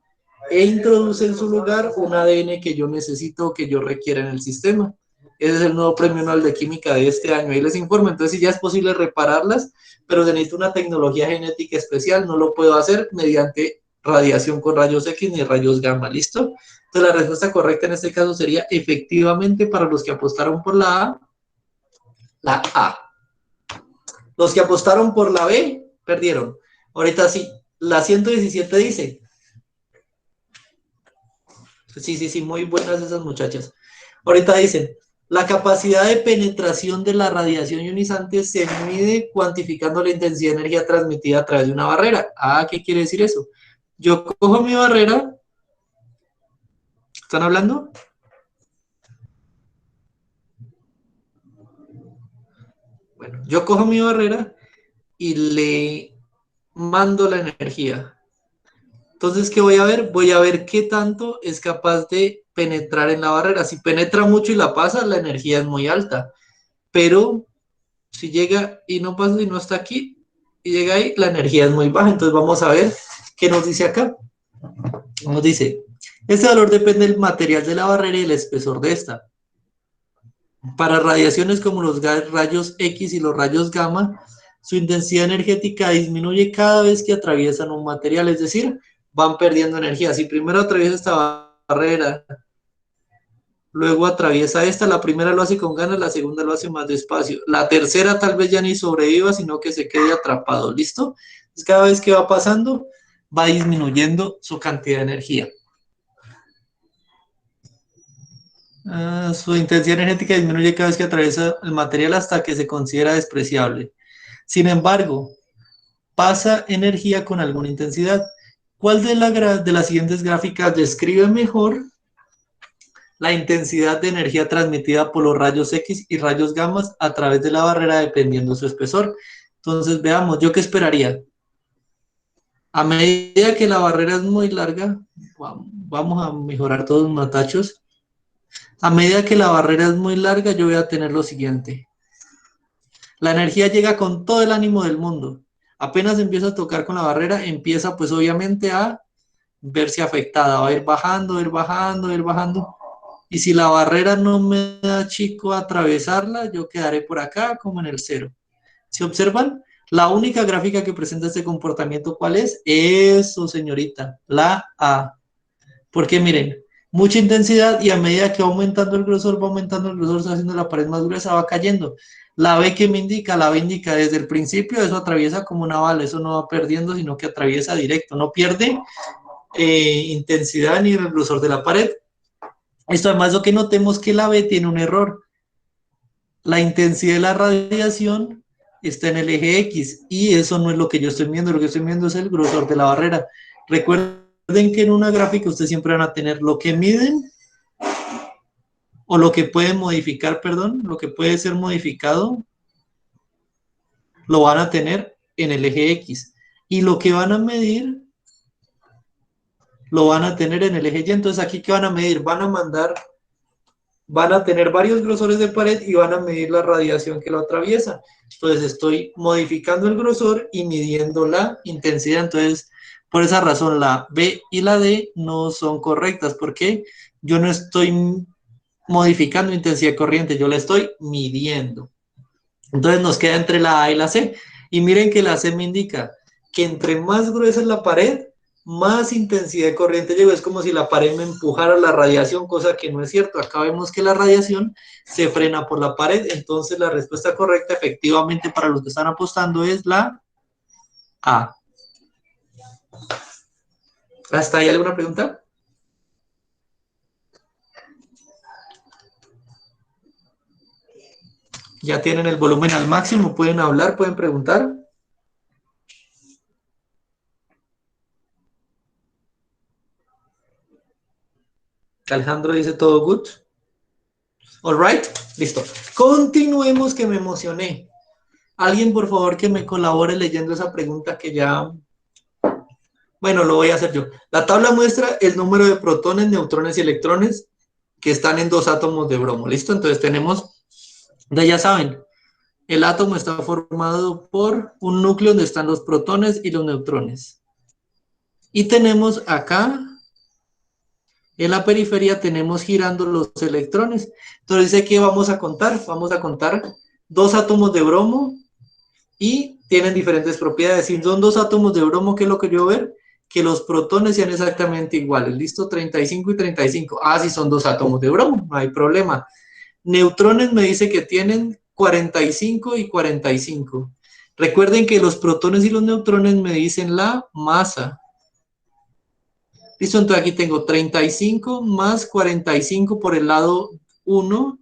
e introduce en su lugar un ADN que yo necesito, que yo requiera en el sistema. Ese es el nuevo premio Nobel de Química de este año. Ahí les informo. Entonces, si ya es posible repararlas, pero se necesita una tecnología genética especial, no lo puedo hacer mediante radiación con rayos X ni rayos gamma. ¿Listo? Entonces, la respuesta correcta en este caso sería efectivamente para los que apostaron por la A, la A. Los que apostaron por la B, perdieron. Ahorita sí, la 117 dice. Sí, muy buenas esas muchachas. Ahorita dicen, la capacidad de penetración de la radiación ionizante se mide cuantificando la intensidad de energía transmitida a través de una barrera. Ah, ¿qué quiere decir eso? Yo cojo mi barrera. ¿Están hablando? Bueno, yo cojo mi barrera y le mando la energía. Entonces, ¿qué voy a ver? Voy a ver qué tanto es capaz de penetrar en la barrera. Si penetra mucho y la pasa, la energía es muy alta. Pero si llega y no pasa y no está aquí, y llega ahí, la energía es muy baja. Entonces vamos a ver qué nos dice acá. Nos dice, este valor depende del material de la barrera y el espesor de esta. Para radiaciones como los rayos X y los rayos gamma, su intensidad energética disminuye cada vez que atraviesan un material, es decir, van perdiendo energía. Si primero atraviesa esta barrera, luego atraviesa esta, la primera lo hace con ganas, la segunda lo hace más despacio. La tercera tal vez ya ni sobreviva, sino que se quede atrapado, ¿listo? Entonces cada vez que va pasando, va disminuyendo su cantidad de energía. Su intensidad energética disminuye cada vez que atraviesa el material hasta que se considera despreciable. Sin embargo, pasa energía con alguna intensidad. ¿Cuál de las siguientes gráficas describe mejor la intensidad de energía transmitida por los rayos X y rayos gamma a través de la barrera dependiendo de su espesor? Entonces veamos, ¿yo qué esperaría? A medida que la barrera es muy larga, vamos a mejorar todos los matachos. A medida que la barrera es muy larga, yo voy a tener lo siguiente. La energía llega con todo el ánimo del mundo. Apenas empieza a tocar con la barrera, empieza pues obviamente a verse afectada. Va a ir bajando, ir bajando, ir bajando. Y si la barrera no me da chico a atravesarla, yo quedaré por acá como en el cero. ¿Se observan? La única gráfica que presenta este comportamiento, ¿cuál es? Eso, señorita, la A. Porque miren, mucha intensidad y a medida que va aumentando el grosor, se va haciendo la pared más gruesa, va cayendo. La B que me indica, la B indica desde el principio, eso atraviesa como una bala, eso no va perdiendo, sino que atraviesa directo, no pierde intensidad ni el grosor de la pared. Esto además lo que notemos que la B tiene un error. La intensidad de la radiación está en el eje X y eso no es lo que yo estoy viendo, lo que estoy viendo es el grosor de la barrera. Recuerden que en una gráfica ustedes siempre van a tener lo que miden o lo que pueden modificar, perdón, lo que puede ser modificado, lo van a tener en el eje X. Y lo que van a medir, lo van a tener en el eje Y. Entonces, ¿aquí qué van a medir? Van a tener varios grosores de pared y van a medir la radiación que lo atraviesa. Entonces, estoy modificando el grosor y midiendo la intensidad. Entonces, por esa razón, la B y la D no son correctas, porque yo no estoy modificando intensidad corriente, yo la estoy midiendo. Entonces nos queda entre la A y la C. Y miren que la C me indica que entre más gruesa es la pared, más intensidad de corriente llegó. Es como si la pared me empujara la radiación, cosa que no es cierto. Acá vemos que la radiación se frena por la pared. Entonces la respuesta correcta, efectivamente, para los que están apostando, es la A. ¿Hasta ahí alguna pregunta? Ya tienen el volumen al máximo, pueden hablar, pueden preguntar. Alejandro dice todo good. All right, listo. Continuemos, que me emocioné. Alguien, por favor, que me colabore leyendo esa pregunta que ya... Bueno, lo voy a hacer yo. La tabla muestra el número de protones, neutrones y electrones que están en dos átomos de bromo. ¿Listo? Entonces tenemos, ya saben, el átomo está formado por un núcleo donde están los protones y los neutrones. Y tenemos acá, en la periferia, tenemos girando los electrones. Entonces dice que vamos a contar dos átomos de bromo y tienen diferentes propiedades. Si son dos átomos de bromo, ¿qué es lo que yo voy a ver? Que los protones sean exactamente iguales. ¿Listo? 35 y 35. Ah, si son dos átomos de bromo, no hay problema. Neutrones me dice que tienen 45 y 45. Recuerden que los protones y los neutrones me dicen la masa. Listo, entonces aquí tengo 35 más 45 por el lado 1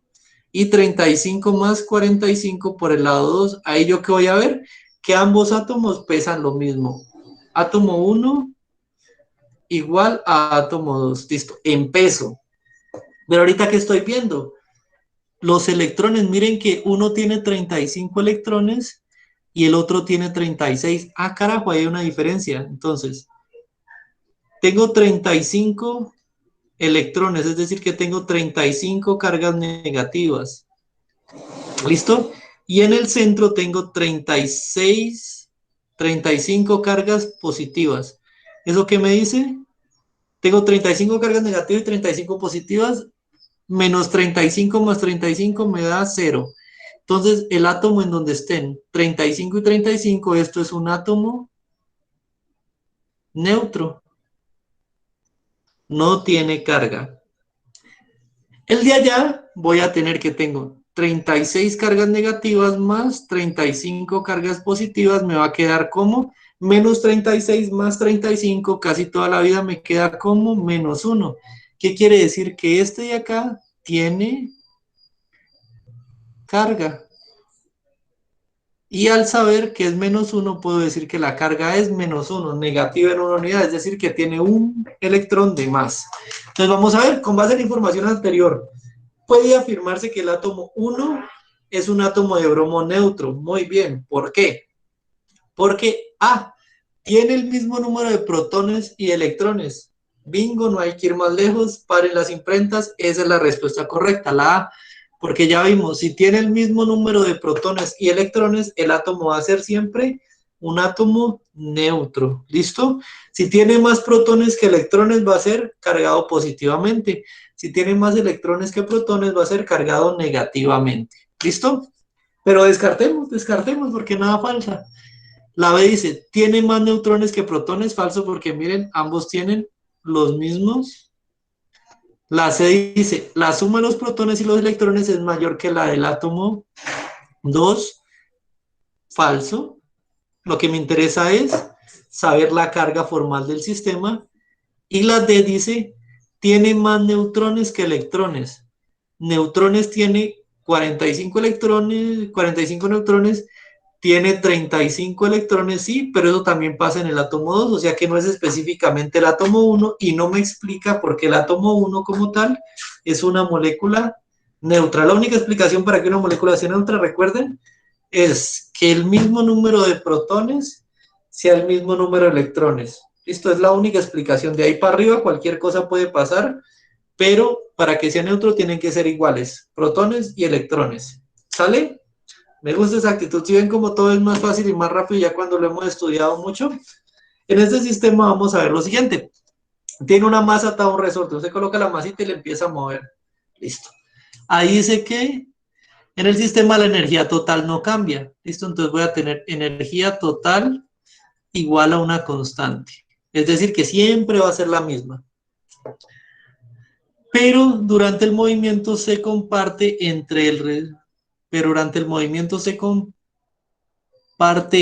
y 35 más 45 por el lado 2. Ahí yo que voy a ver que ambos átomos pesan lo mismo. Átomo 1 igual a átomo 2. Listo, en peso. Pero ahorita que estoy viendo, los electrones, miren que uno tiene 35 electrones y el otro tiene 36. Ah, carajo, hay una diferencia. Entonces, tengo 35 electrones, es decir, que tengo 35 cargas negativas. ¿Listo? Y en el centro tengo 35 cargas positivas. ¿Eso qué me dice? Tengo 35 cargas negativas y 35 positivas, menos 35 más 35 me da 0. Entonces, el átomo en donde estén 35 y 35, esto es un átomo neutro. No tiene carga. El de allá voy a tener que tengo 36 cargas negativas más 35 cargas positivas, me va a quedar como menos 36 más 35, casi toda la vida me queda como menos 1. ¿Qué quiere decir? Que este de acá tiene carga. Y al saber que es menos 1, puedo decir que la carga es menos 1, negativa en una unidad, es decir, que tiene un electrón de más. Entonces vamos a ver, con base en la información anterior, puede afirmarse que el átomo 1 es un átomo de bromo neutro. Muy bien, ¿por qué? Porque A tiene el mismo número de protones y electrones. Bingo, no hay que ir más lejos, paren las imprentas, esa es la respuesta correcta, la A. Porque ya vimos, si tiene el mismo número de protones y electrones, el átomo va a ser siempre un átomo neutro. ¿Listo? Si tiene más protones que electrones, va a ser cargado positivamente. Si tiene más electrones que protones, va a ser cargado negativamente. ¿Listo? Pero descartemos porque nada falta. La B dice, tiene más neutrones que protones, falso, porque miren, ambos tienen los mismos. La C dice, la suma de los protones y los electrones es mayor que la del átomo 2, falso. Lo que me interesa es saber la carga formal del sistema. Y la D dice, tiene más neutrones que electrones. Neutrones tiene 45 electrones, 45 neutrones, Tiene 35 electrones, sí, pero eso también pasa en el átomo 2, o sea que no es específicamente el átomo 1 y no me explica por qué el átomo 1 como tal es una molécula neutra. La única explicación para que una molécula sea neutra, recuerden, es que el mismo número de protones sea el mismo número de electrones. Esto es la única explicación. De ahí para arriba cualquier cosa puede pasar, pero para que sea neutro tienen que ser iguales, protones y electrones. ¿Sale? Me gusta esa actitud. Si ven como todo es más fácil y más rápido ya cuando lo hemos estudiado mucho. En este sistema vamos a ver lo siguiente. Tiene una masa atada a un resorte. Usted coloca la masita y le empieza a mover. Listo. Ahí dice que en el sistema la energía total no cambia. Listo, entonces voy a tener energía total igual a una constante. Es decir, que siempre va a ser la misma. Pero durante el movimiento se comparte entre el... Pero durante el movimiento se comparte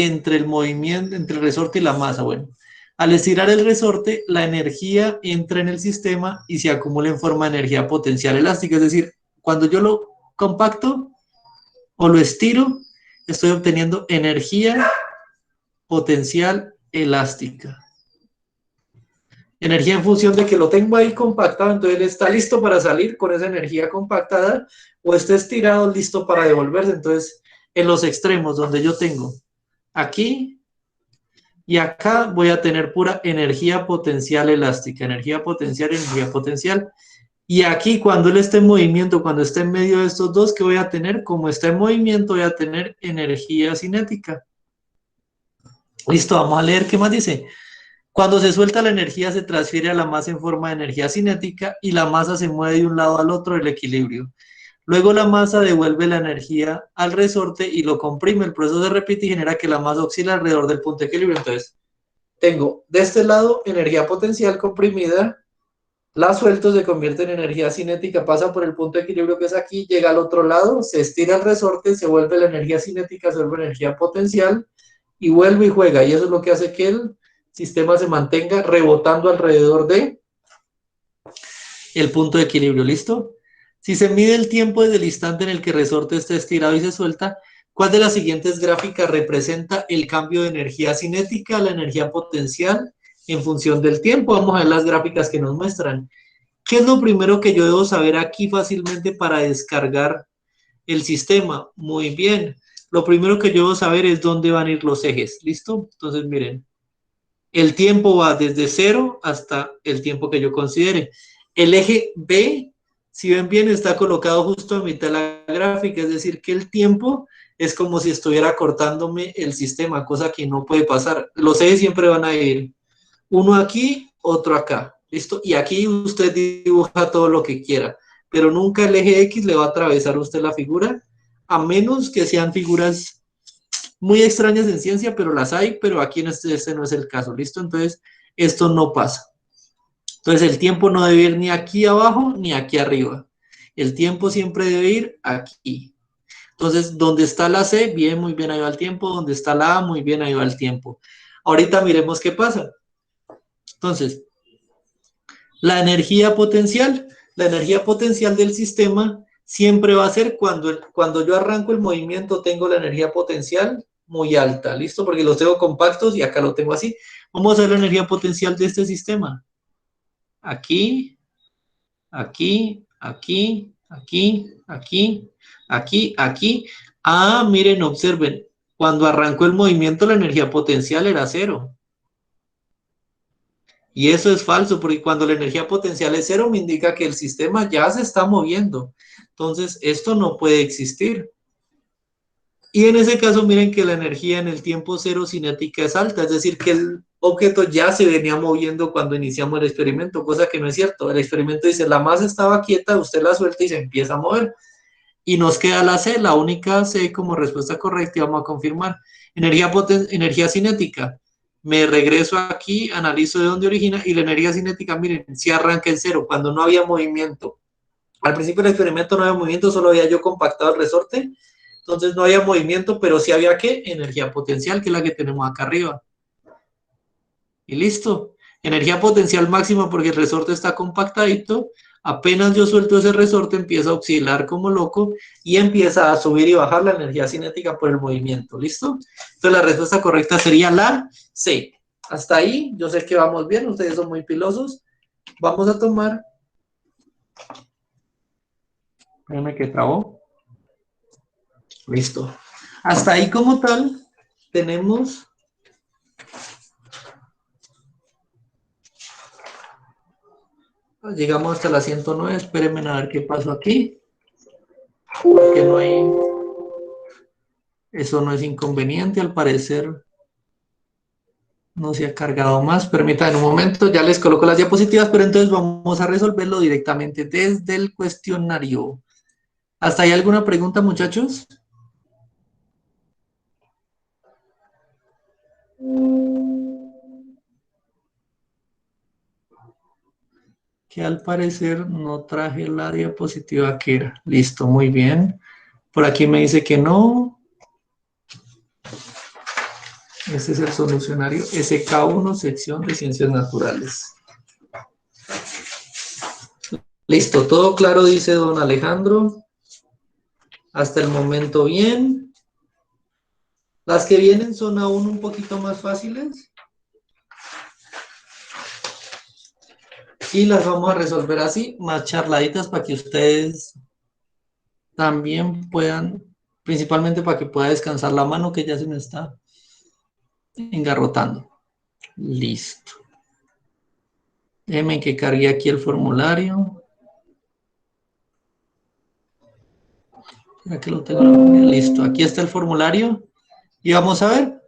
entre el movimiento, entre el resorte y la masa. Bueno, al estirar el resorte, la energía entra en el sistema y se acumula en forma de energía potencial elástica. Es decir, cuando yo lo compacto o lo estiro, estoy obteniendo energía potencial elástica. Energía en función de que lo tengo ahí compactado, entonces él está listo para salir con esa energía compactada, o está estirado listo para devolverse. Entonces, en los extremos donde yo tengo aquí y acá, voy a tener pura energía potencial elástica, energía potencial. Y aquí, cuando él esté en movimiento, cuando esté en medio de estos dos, ¿qué voy a tener? Como está en movimiento, voy a tener energía cinética. Listo, vamos a leer qué más dice. Cuando se suelta la energía se transfiere a la masa en forma de energía cinética y la masa se mueve de un lado al otro del equilibrio. Luego la masa devuelve la energía al resorte y lo comprime. El proceso se repite y genera que la masa oscila alrededor del punto de equilibrio. Entonces, tengo de este lado energía potencial comprimida, la suelto, se convierte en energía cinética, pasa por el punto de equilibrio que es aquí, llega al otro lado, se estira el resorte, se vuelve la energía cinética, se vuelve energía potencial y vuelve y juega. Y eso es lo que hace que el sistema se mantenga rebotando alrededor de el punto de equilibrio. ¿Listo? Si se mide el tiempo desde el instante en el que el resorte está estirado y se suelta, ¿cuál de las siguientes gráficas representa el cambio de energía cinética a la energía potencial en función del tiempo? Vamos a ver las gráficas que nos muestran. ¿Qué es lo primero que yo debo saber aquí fácilmente para descargar el sistema? Muy bien. Lo primero que yo debo saber es dónde van a ir los ejes. ¿Listo? Entonces, miren. El tiempo va desde 0 hasta el tiempo que yo considere. El eje B, si ven bien, está colocado justo a mitad de la gráfica, es decir, que el tiempo es como si estuviera cortándome el sistema, cosa que no puede pasar. Los ejes siempre van a ir uno aquí, otro acá, ¿listo? Y aquí usted dibuja todo lo que quiera, pero nunca el eje X le va a atravesar a usted la figura, a menos que sean figuras muy extrañas en ciencia, pero las hay, pero aquí en este no es el caso, ¿listo? Entonces, esto no pasa. Entonces, el tiempo no debe ir ni aquí abajo ni aquí arriba. El tiempo siempre debe ir aquí. Entonces, donde está la C, bien, muy bien, ahí va el tiempo. Donde está la A, muy bien, ahí va el tiempo. Ahorita miremos qué pasa. Entonces, la energía potencial del sistema siempre va a ser cuando yo arranco el movimiento, tengo la energía potencial muy alta, ¿listo? Porque los tengo compactos y acá lo tengo así. Vamos a ver la energía potencial de este sistema. Aquí, aquí, aquí, aquí, aquí, aquí, aquí. Ah, miren, observen. Cuando arrancó el movimiento, la energía potencial era 0. Y eso es falso, porque cuando la energía potencial es 0, me indica que el sistema ya se está moviendo. Entonces, esto no puede existir. Y en ese caso, miren que la energía en el tiempo 0 cinética es alta, es decir, que el objeto ya se venía moviendo cuando iniciamos el experimento, cosa que no es cierto. El experimento dice, la masa estaba quieta, usted la suelta y se empieza a mover. Y nos queda la C, la única C como respuesta correcta, y vamos a confirmar. Energía cinética. Me regreso aquí, analizo de dónde origina, y la energía cinética, miren, si arranca en 0, cuando no había movimiento. Al principio del experimento no había movimiento, solo había yo compactado el resorte, entonces no había movimiento, pero sí había, ¿qué? Energía potencial, que es la que tenemos acá arriba. Y listo. Energía potencial máxima porque el resorte está compactadito, Apenas yo suelto ese resorte, empieza a oscilar como loco y empieza a subir y bajar la energía cinética por el movimiento. ¿Listo? Entonces la respuesta correcta sería la C. Hasta ahí, yo sé que vamos bien, ustedes son muy pilosos. Vamos a tomar... Déjame que trabó. Listo. Hasta ahí como tal, tenemos... Llegamos hasta la 109, espérenme a ver qué pasó aquí. Porque no hay... Eso no es inconveniente, al parecer no se ha cargado más. Permítanme un momento, ya les coloco las diapositivas, pero entonces vamos a resolverlo directamente desde el cuestionario. ¿Hasta ahí alguna pregunta, muchachos? Que al parecer no traje la diapositiva que era. Listo, muy bien. Por aquí me dice que no. Este es el solucionario SK1, sección de Ciencias Naturales. Listo, todo claro, dice don Alejandro. Hasta el momento bien. Las que vienen son aún un poquito más fáciles. Y las vamos a resolver así, más charladitas para que ustedes también puedan, principalmente para que pueda descansar la mano que ya se me está engarrotando. Listo. Déjenme que cargue aquí el formulario. ¿Será que lo tengo en la memoria? Listo, aquí está el formulario. Y vamos a ver.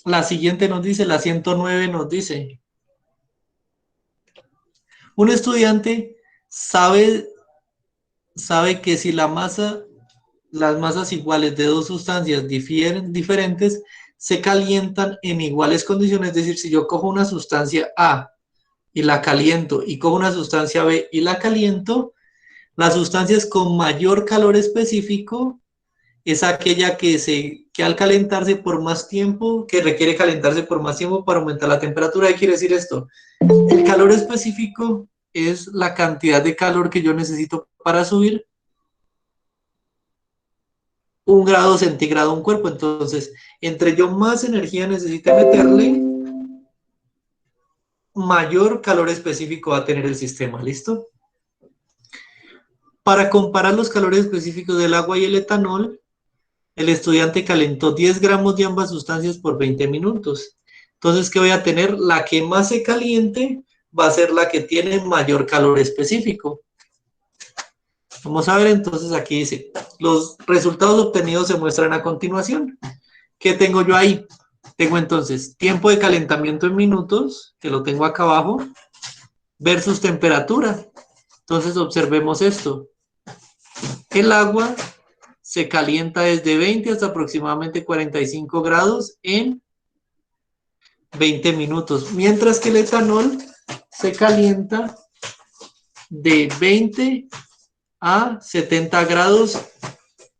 La siguiente nos dice, la 109 nos dice. Un estudiante sabe que si las masas iguales de dos sustancias diferentes se calientan en iguales condiciones. Es decir, si yo cojo una sustancia A y la caliento y cojo una sustancia B y la caliento, las sustancias con mayor calor específico es aquella que al calentarse por más tiempo, que requiere calentarse por más tiempo para aumentar la temperatura. ¿Qué quiere decir esto? El calor específico es la cantidad de calor que yo necesito para subir 1 grado centígrado a un cuerpo. Entonces, entre yo más energía necesite meterle, mayor calor específico va a tener el sistema. ¿Listo? Para comparar los calores específicos del agua y el etanol, el estudiante calentó 10 gramos de ambas sustancias por 20 minutos. Entonces, ¿qué voy a tener? La que más se caliente va a ser la que tiene mayor calor específico. Vamos a ver, entonces aquí dice, los resultados obtenidos se muestran a continuación. ¿Qué tengo yo ahí? Tengo entonces tiempo de calentamiento en minutos, que lo tengo acá abajo, versus temperatura. Entonces observemos esto. El agua se calienta desde 20 hasta aproximadamente 45 grados en 20 minutos, mientras que el etanol se calienta de 20 a 70 grados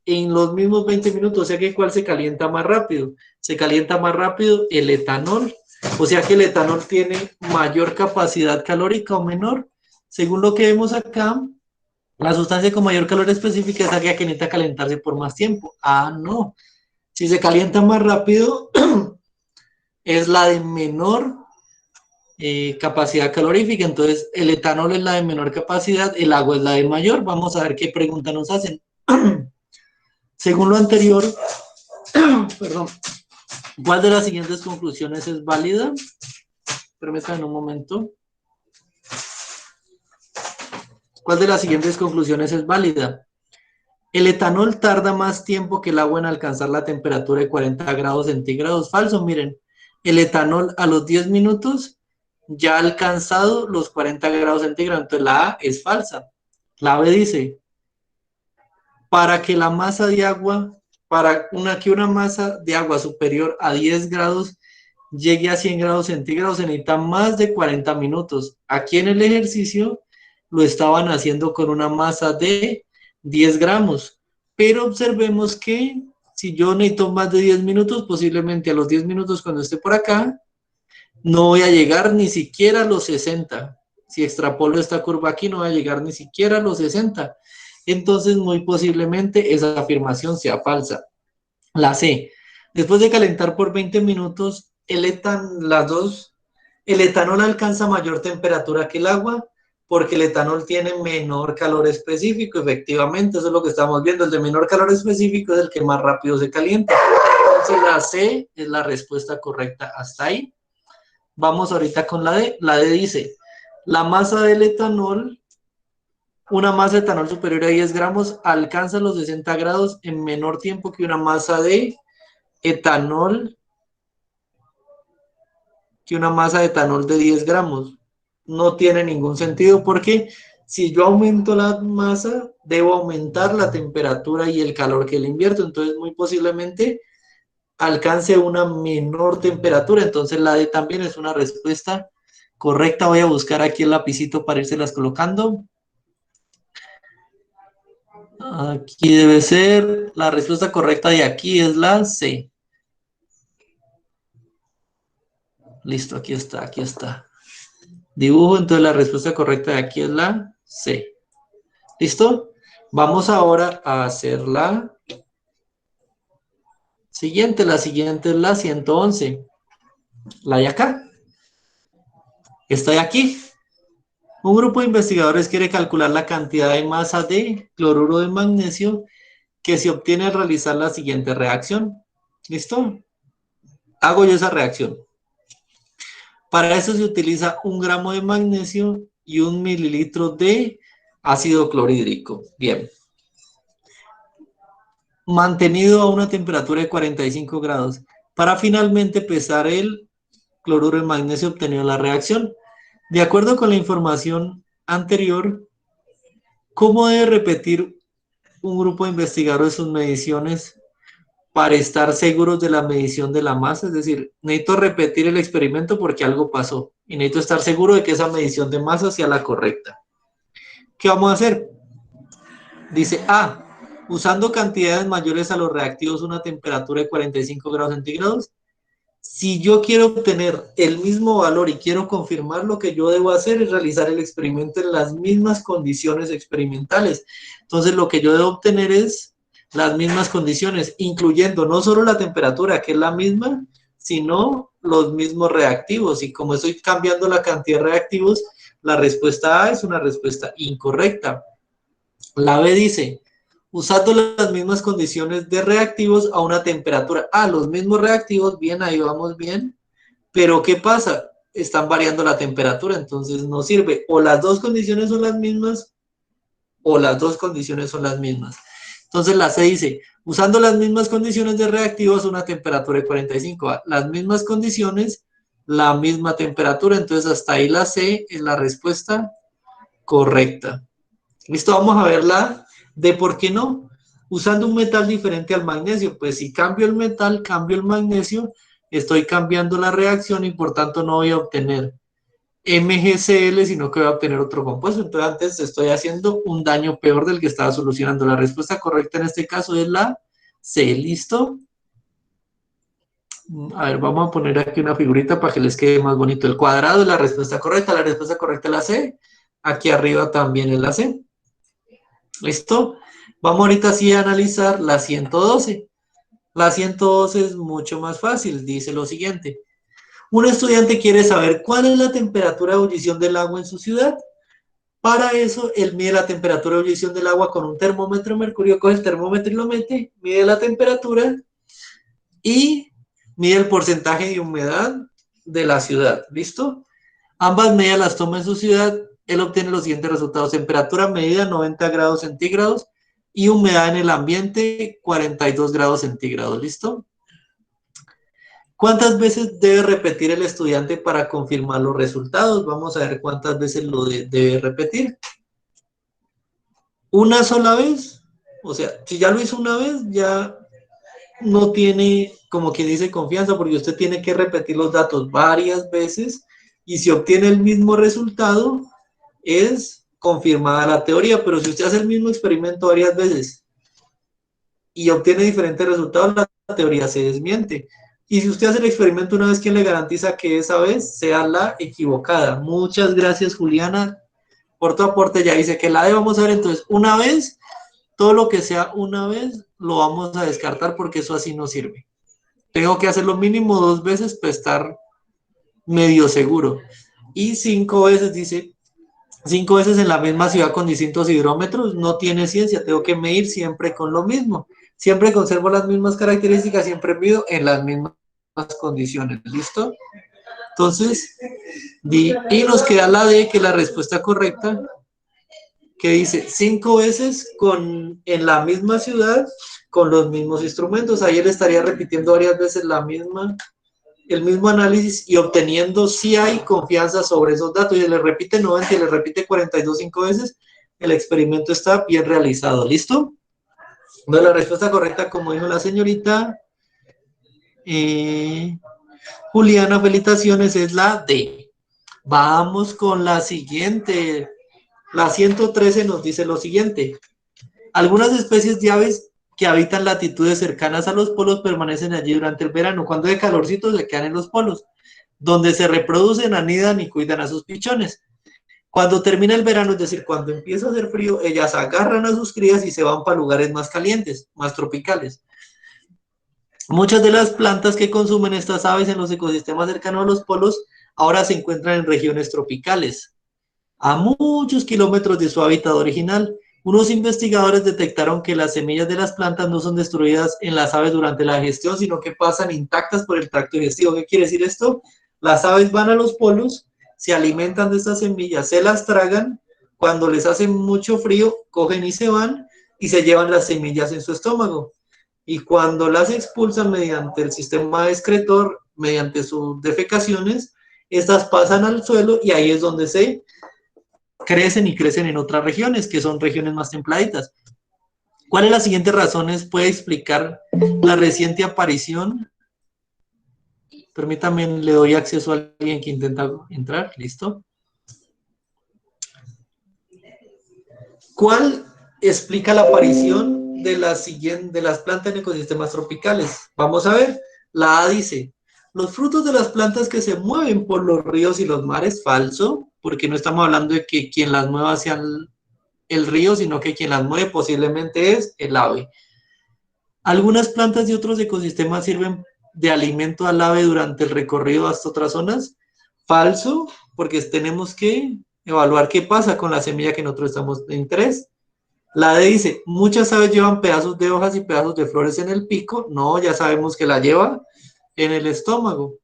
en los mismos 20 minutos. O sea que ¿cuál se calienta más rápido? Se calienta más rápido el etanol. O sea que el etanol tiene mayor capacidad calórica o menor. Según lo que vemos acá, la sustancia con mayor calor específica es aquella que necesita calentarse por más tiempo. Ah, no. Si se calienta más rápido, es la de menor capacidad calorífica. Entonces, el etanol es la de menor capacidad, el agua es la de mayor. Vamos a ver qué pregunta nos hacen. Según lo anterior, perdón, ¿cuál de las siguientes conclusiones es válida? Permítanme un momento. ¿Cuál de las siguientes conclusiones es válida? El etanol tarda más tiempo que el agua en alcanzar la temperatura de 40 grados centígrados. Falso, miren. El etanol a los 10 minutos ya ha alcanzado los 40 grados centígrados. Entonces la A es falsa. La B dice, para que la masa de agua, que una masa de agua superior a 10 grados llegue a 100 grados centígrados, se necesita más de 40 minutos. Aquí en el ejercicio lo estaban haciendo con una masa de 10 gramos. Pero observemos que si yo necesito más de 10 minutos, posiblemente a los 10 minutos cuando esté por acá, no voy a llegar ni siquiera a los 60. Si extrapolo esta curva aquí no va a llegar ni siquiera a los 60. Entonces muy posiblemente esa afirmación sea falsa. La C. Después de calentar por 20 minutos, el etanol alcanza mayor temperatura que el agua porque el etanol tiene menor calor específico, efectivamente, eso es lo que estamos viendo, el de menor calor específico es el que más rápido se calienta. Entonces la C es la respuesta correcta hasta ahí. Vamos ahorita con la D. La D dice, la masa del etanol, una masa de etanol superior a 10 gramos alcanza los 60 grados en menor tiempo que una masa de etanol, de 10 gramos. No tiene ningún sentido porque si yo aumento la masa, debo aumentar la temperatura y el calor que le invierto. Entonces, muy posiblemente alcance una menor temperatura. Entonces, la D también es una respuesta correcta. Voy a buscar aquí el lapicito para irselas colocando. Aquí debe ser, la respuesta correcta de aquí es la C. Listo, aquí está, aquí está. Dibujo, entonces la respuesta correcta de aquí es la C. ¿Listo? Vamos ahora a hacer la siguiente. La siguiente es la 111. La de acá. Esta de aquí. Un grupo de investigadores quiere calcular la cantidad de masa de cloruro de magnesio que se obtiene al realizar la siguiente reacción. ¿Listo? Hago yo esa reacción. Para eso se utiliza 1 gramo de magnesio y 1 mililitro de ácido clorhídrico. Bien. Mantenido a una temperatura de 45 grados para finalmente pesar el cloruro de magnesio obtenido en la reacción. De acuerdo con la información anterior, ¿cómo debe repetir un grupo de investigadores sus mediciones para estar seguros de la medición de la masa? Es decir, necesito repetir el experimento porque algo pasó y necesito estar seguro de que esa medición de masa sea la correcta. ¿Qué vamos a hacer? Dice A, usando cantidades mayores a los reactivos, una temperatura de 45 grados centígrados. Si yo quiero obtener el mismo valor y quiero confirmar, lo que yo debo hacer es realizar el experimento en las mismas condiciones experimentales. Entonces, lo que yo debo obtener es las mismas condiciones, incluyendo no solo la temperatura, que es la misma, sino los mismos reactivos. Y como estoy cambiando la cantidad de reactivos, la respuesta A es una respuesta incorrecta. La B dice, usando las mismas condiciones de reactivos a una temperatura. Los mismos reactivos, bien, ahí vamos bien. Pero ¿qué pasa? Están variando la temperatura, entonces no sirve. O las dos condiciones son las mismas, o las dos condiciones son las mismas. Entonces la C dice, usando las mismas condiciones de reactivos a una temperatura de 45. Las mismas condiciones, la misma temperatura. Entonces hasta ahí la C es la respuesta correcta. Listo, vamos a verla de por qué no. Usando un metal diferente al magnesio, pues si cambio el metal, cambio el magnesio, estoy cambiando la reacción y por tanto no voy a obtener MgCl, sino que voy a obtener otro compuesto. Entonces antes estoy haciendo un daño peor del que estaba solucionando. La respuesta correcta en este caso es la C. ¿Listo? A ver, vamos a poner aquí una figurita para que les quede más bonito. El cuadrado es la respuesta correcta. La respuesta correcta es la C. Aquí arriba también es la C. ¿Listo? Vamos ahorita sí a analizar la 112. La 112 es mucho más fácil. Dice lo siguiente. Un estudiante quiere saber cuál es la temperatura de ebullición del agua en su ciudad. Para eso, él mide la temperatura de ebullición del agua con un termómetro de mercurio. Coge el termómetro y lo mete, mide la temperatura y mide el porcentaje de humedad de la ciudad. ¿Listo? Ambas medidas las toma en su ciudad. Él obtiene los siguientes resultados. Temperatura medida 90 grados centígrados y humedad en el ambiente 42 grados centígrados. ¿Listo? ¿Cuántas veces debe repetir el estudiante para confirmar los resultados? Vamos a ver cuántas veces lo debe repetir. ¿Una sola vez? O sea, si ya lo hizo una vez, ya no tiene, como quien dice, confianza, porque usted tiene que repetir los datos varias veces y si obtiene el mismo resultado, es confirmada la teoría. Pero si usted hace el mismo experimento varias veces y obtiene diferentes resultados, la teoría se desmiente. Y si usted hace el experimento una vez, ¿quién le garantiza que esa vez sea la equivocada? Muchas gracias, Juliana, por tu aporte. Ya dice que la D vamos a ver entonces una vez, todo lo que sea una vez lo vamos a descartar porque eso así no sirve. Tengo que hacerlo mínimo 2 veces para estar medio seguro. Y 5 veces, dice, 5 veces en la misma ciudad con distintos hidrómetros, no tiene ciencia, tengo que medir siempre con lo mismo. Siempre conservo las mismas características, siempre mido en las mismas condiciones. ¿Listo? Entonces, y nos queda la D, que es la respuesta correcta, que dice 5 veces en la misma ciudad con los mismos instrumentos. Ahí él estaría repitiendo varias veces el mismo análisis y obteniendo si hay confianza sobre esos datos. Y le repite 90 y le repite 42 5 veces, el experimento está bien realizado. ¿Listo? Entonces, la respuesta correcta, como dijo la señorita Juliana, felicitaciones, es la D. Vamos con la siguiente. La 113 nos dice lo siguiente. Algunas especies de aves que habitan latitudes cercanas a los polos permanecen allí durante el verano. Cuando hay calorcito se quedan en los polos, donde se reproducen, anidan y cuidan a sus pichones. Cuando termina el verano, es decir, cuando empieza a hacer frío, ellas agarran a sus crías y se van para lugares más calientes, más tropicales. Muchas de las plantas que consumen estas aves en los ecosistemas cercanos a los polos ahora se encuentran en regiones tropicales, a muchos kilómetros de su hábitat original. Unos investigadores detectaron que las semillas de las plantas no son destruidas en las aves durante la digestión, sino que pasan intactas por el tracto digestivo. ¿Qué quiere decir esto? Las aves van a los polos, se alimentan de estas semillas, se las tragan, cuando les hace mucho frío, cogen y se van y se llevan las semillas en su estómago. Y cuando las expulsan mediante el sistema excretor, mediante sus defecaciones, estas pasan al suelo y ahí es donde se crecen y crecen en otras regiones, que son regiones más templaditas. ¿Cuáles de las siguientes razones puede explicar la reciente aparición? Permítame, le doy acceso a alguien que intenta entrar. ¿Listo? ¿Cuál explica la aparición de las plantas en ecosistemas tropicales? Vamos a ver. La A dice, los frutos de las plantas que se mueven por los ríos y los mares, falso, porque no estamos hablando de que quien las mueva sea el río, sino que quien las mueve posiblemente es el ave. Algunas plantas de otros ecosistemas sirven de alimento al ave durante el recorrido hasta otras zonas. Falso, porque tenemos que evaluar qué pasa con la semilla que nosotros estamos de interés. La D dice, muchas aves llevan pedazos de hojas y pedazos de flores en el pico. No, ya sabemos que la lleva en el estómago.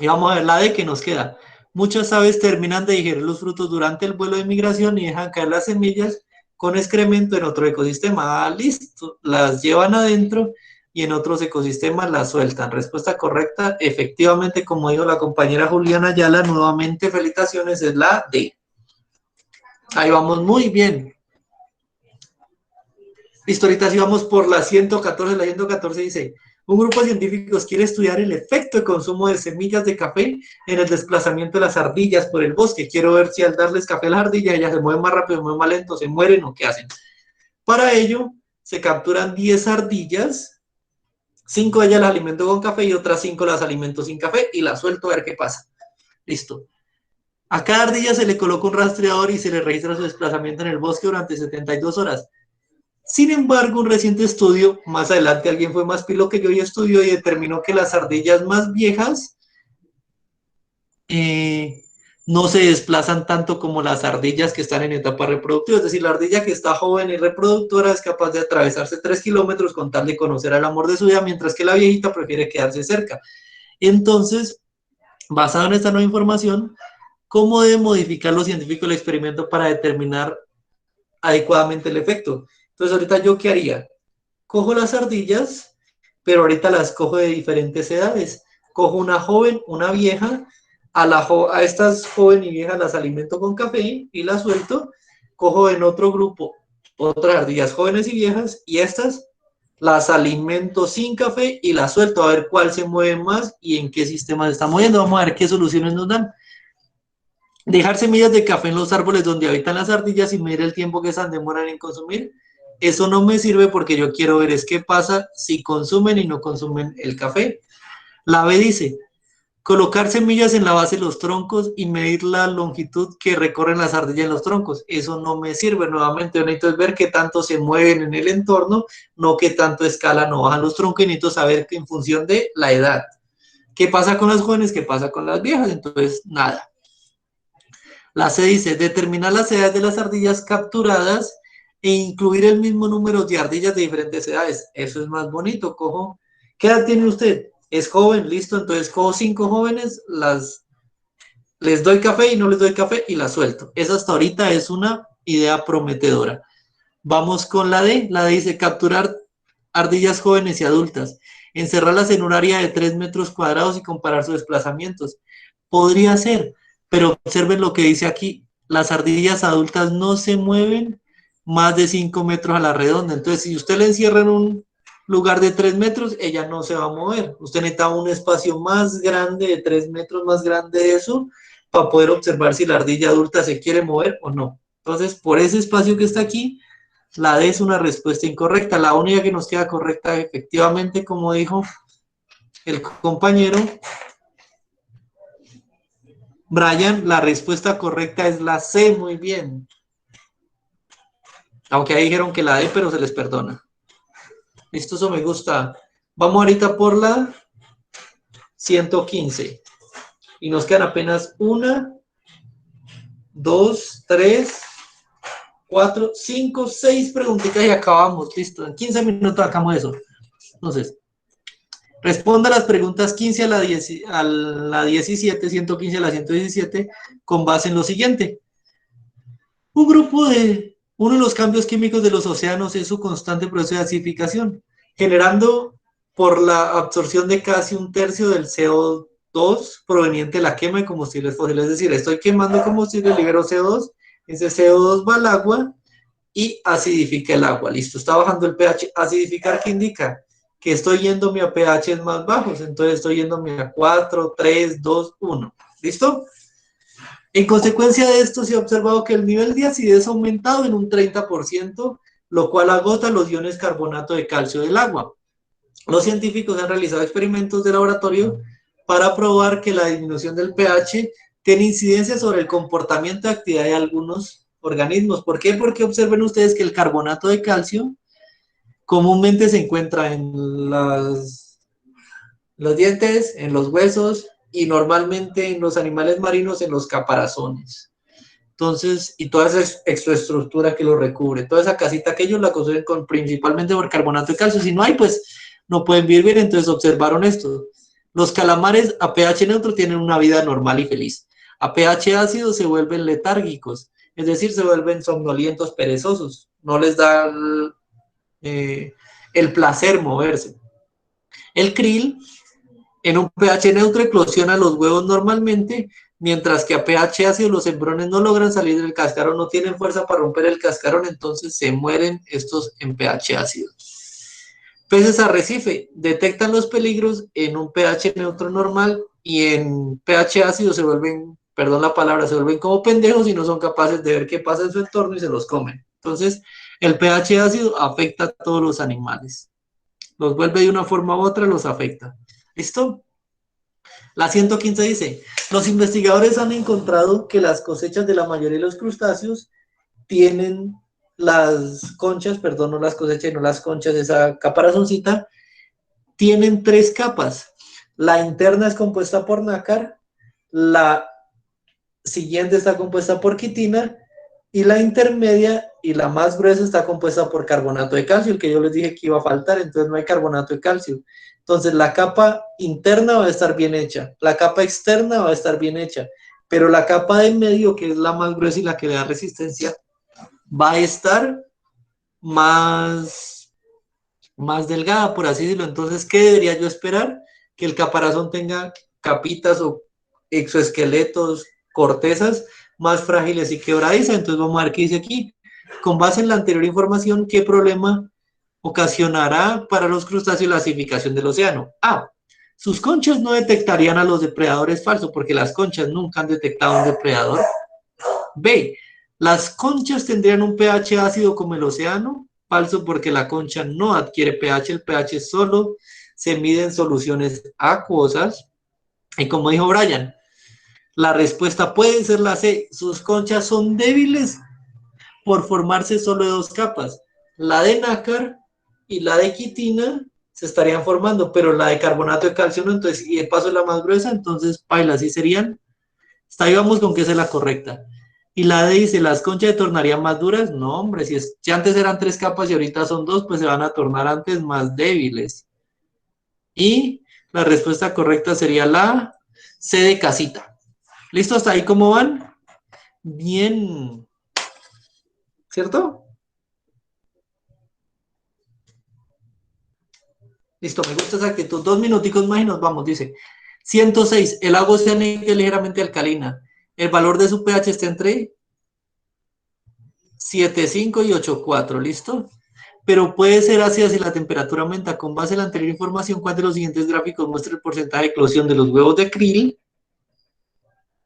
Y vamos a ver la D que nos queda. Muchas aves terminan de digerir los frutos durante el vuelo de migración y dejan caer las semillas con excremento en otro ecosistema. Ah, listo. Las llevan adentro y en otros ecosistemas las sueltan. Respuesta correcta, efectivamente, como dijo la compañera Juliana Ayala, nuevamente felicitaciones, es la D. Ahí vamos muy bien. Listo, ahorita sí vamos por la 114. La 114 dice, un grupo de científicos quiere estudiar el efecto de consumo de semillas de café en el desplazamiento de las ardillas por el bosque. Quiero ver si al darles café a las ardillas, ellas se mueven más rápido, se mueven más lento, se mueren o qué hacen. Para ello, se capturan 10 ardillas, 5 de ellas las alimento con café y otras 5 las alimento sin café y las suelto a ver qué pasa. Listo. A cada ardilla se le coloca un rastreador y se le registra su desplazamiento en el bosque durante 72 horas. Sin embargo, un reciente estudio, más adelante alguien fue más pilo que yo y estudió y determinó que las ardillas más viejas no se desplazan tanto como las ardillas que están en etapa reproductiva. Es decir, la ardilla que está joven y reproductora es capaz de atravesarse 3 kilómetros con tal de conocer al amor de su vida, mientras que la viejita prefiere quedarse cerca. Entonces, basado en esta nueva información, ¿cómo deben modificar los científicos el experimento para determinar adecuadamente el efecto? Entonces, ahorita yo, ¿qué haría? Cojo las ardillas, pero ahorita las cojo de diferentes edades. Cojo una joven, una vieja, a estas jóvenes y viejas las alimento con café y las suelto. Cojo en otro grupo otras ardillas jóvenes y viejas y estas las alimento sin café y las suelto a ver cuál se mueve más y en qué sistema se está moviendo. Vamos a ver qué soluciones nos dan. Dejar semillas de café en los árboles donde habitan las ardillas y medir el tiempo que esas demoran en consumir. Eso no me sirve porque yo quiero ver es qué pasa si consumen y no consumen el café. La B dice, colocar semillas en la base de los troncos y medir la longitud que recorren las ardillas en los troncos. Eso no me sirve. Nuevamente, yo necesito ver qué tanto se mueven en el entorno, no qué tanto escalan o bajan los troncos, y necesito saber que en función de la edad. ¿Qué pasa con las jóvenes? ¿Qué pasa con las viejas? Entonces, nada. La C dice, determinar las edades de las ardillas capturadas e incluir el mismo número de ardillas de diferentes edades. Eso es más bonito. Cojo. ¿Qué edad tiene usted? Es joven, listo. Entonces cojo 5 jóvenes, les doy café y no les doy café y las suelto. Esa hasta ahorita es una idea prometedora. Vamos con la D. La D dice capturar ardillas jóvenes y adultas, encerrarlas en un área de 3 metros cuadrados y comparar sus desplazamientos. Podría ser, pero observen lo que dice aquí. Las ardillas adultas no se mueven más de 5 metros a la redonda. Entonces, si usted le encierra en un lugar de 3 metros, ella no se va a mover. Usted necesita un espacio más grande, de 3 metros más grande de eso, para poder observar si la ardilla adulta se quiere mover o no. Entonces, por ese espacio que está aquí, la D es una respuesta incorrecta. La única que nos queda correcta, efectivamente, como dijo el compañero Brian, la respuesta correcta es la C. Muy bien. Aunque ahí dijeron que la D, pero se les perdona. Listo, eso me gusta. Vamos ahorita por la 115. Y nos quedan apenas 1, 2, 3, 4, 5, 6 preguntitas y acabamos. Listo, en 15 minutos acabamos eso. Entonces, responda las preguntas 15 a la 17, 115 a la 117, con base en lo siguiente. Uno de los cambios químicos de los océanos es su constante proceso de acidificación, generando por la absorción de casi un tercio del CO2 proveniente de la quema de combustibles fósiles. Es decir, estoy quemando combustible, libero CO2, ese CO2 va al agua y acidifica el agua. Listo, está bajando el pH. Acidificar, ¿qué indica? Que estoy yéndome a pH más bajos, entonces estoy yéndome a 4, 3, 2, 1. ¿Listo? En consecuencia de esto, se ha observado que el nivel de acidez ha aumentado en un 30%, lo cual agota los iones carbonato de calcio del agua. Los científicos han realizado experimentos de laboratorio para probar que la disminución del pH tiene incidencia sobre el comportamiento de actividad de algunos organismos. ¿Por qué? Porque observen ustedes que el carbonato de calcio comúnmente se encuentra en los dientes, en los huesos y normalmente en los animales marinos en los caparazones. Entonces, y toda esa exoestructura que lo recubre, toda esa casita que ellos la construyen con, principalmente por carbonato de calcio. Si no hay, pues no pueden vivir. Entonces observaron esto. Los calamares a pH neutro tienen una vida normal y feliz. A pH ácido se vuelven letárgicos, es decir, se vuelven somnolientos, perezosos. No les da el placer moverse. El krill en un pH neutro eclosiona los huevos normalmente, mientras que a pH ácido los embriones no logran salir del cascarón, no tienen fuerza para romper el cascarón, entonces se mueren estos en pH ácido. Peces arrecife detectan los peligros en un pH neutro normal y en pH ácido se vuelven, perdón la palabra, se vuelven como pendejos y no son capaces de ver qué pasa en su entorno y se los comen. Entonces, el pH ácido afecta a todos los animales. Los vuelve de una forma u otra, los afecta. ¿Listo? La 115 dice, los investigadores han encontrado que las cosechas de la mayoría de los crustáceos tienen las conchas, perdón, no las cosechas, no las conchas, esa caparazoncita, tienen 3 capas. La interna es compuesta por nácar, la siguiente está compuesta por quitina y la intermedia y la más gruesa está compuesta por carbonato de calcio, el que yo les dije que iba a faltar, entonces no hay carbonato de calcio. Entonces la capa interna va a estar bien hecha, la capa externa va a estar bien hecha, pero la capa de medio, que es la más gruesa y la que le da resistencia, va a estar más delgada, por así decirlo. Entonces, ¿qué debería yo esperar? Que el caparazón tenga capitas o exoesqueletos, cortezas más frágiles y quebradizas. Entonces vamos a ver qué dice aquí. Con base en la anterior información, ¿qué problema ocasionará para los crustáceos la acidificación del océano? A. Sus conchas no detectarían a los depredadores falsos, porque las conchas nunca han detectado un depredador. B. Las conchas tendrían un pH ácido como el océano. Falso, porque la concha no adquiere pH, el pH solo se miden soluciones acuosas. Y como dijo Brian, la respuesta puede ser la C. Sus conchas son débiles por formarse solo de dos capas. La de nácar y la de quitina se estarían formando, pero la de carbonato de calcio no, entonces, y de paso es la más gruesa, entonces, paila, así serían. Está, ahí vamos con que esa es la correcta. Y la D dice, ¿las conchas se tornarían más duras? No, hombre, si antes eran tres capas y ahorita son dos, pues se van a tornar antes más débiles. Y la respuesta correcta sería la C de casita. ¿Listo? ¿Hasta ahí cómo van? Bien. ¿Cierto? Listo, me gusta esa actitud. 2 minuticos más y nos vamos, dice. 106. El agua oceánica es ligeramente alcalina. El valor de su pH está entre 7,5 y 8,4. ¿Listo? Pero puede ser ácida si la temperatura aumenta. Con base en la anterior información, ¿cuál de los siguientes gráficos muestra el porcentaje de eclosión de los huevos de krill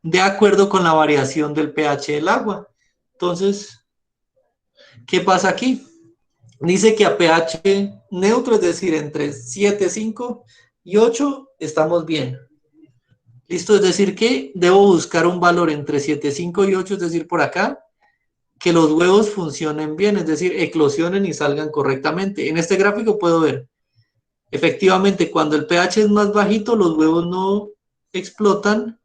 de acuerdo con la variación del pH del agua? Entonces, ¿qué pasa aquí? Dice que a pH neutro, es decir, entre 7,5 y 8, estamos bien. ¿Listo? Es decir, que debo buscar un valor entre 7,5 y 8, es decir, por acá, que los huevos funcionen bien, es decir, eclosionen y salgan correctamente. En este gráfico puedo ver, efectivamente, cuando el pH es más bajito, los huevos no explotan.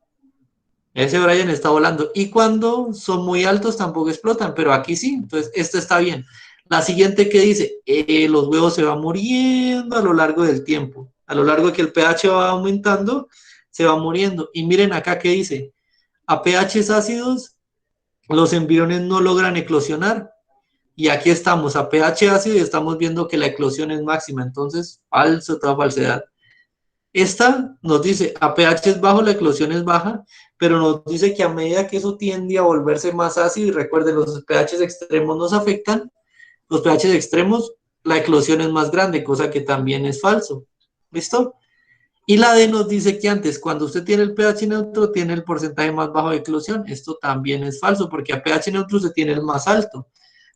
Ese Brian está volando. Y cuando son muy altos tampoco explotan, pero aquí sí. Entonces, esto está bien. La siguiente que dice, los huevos se van muriendo a lo largo del tiempo. A lo largo de que el pH va aumentando, se va muriendo. Y miren acá que dice, a pHs ácidos, los embriones no logran eclosionar. Y aquí estamos a pH ácido y estamos viendo que la eclosión es máxima. Entonces, falso, toda falsedad. Esta nos dice, a pH es bajo, la eclosión es baja, pero nos dice que a medida que eso tiende a volverse más ácido, y recuerden, los pHs extremos nos afectan, los pHs extremos, la eclosión es más grande, cosa que también es falso. ¿Listo? Y la D nos dice que antes, cuando usted tiene el pH neutro, tiene el porcentaje más bajo de eclosión. Esto también es falso, porque a pH neutro se tiene el más alto.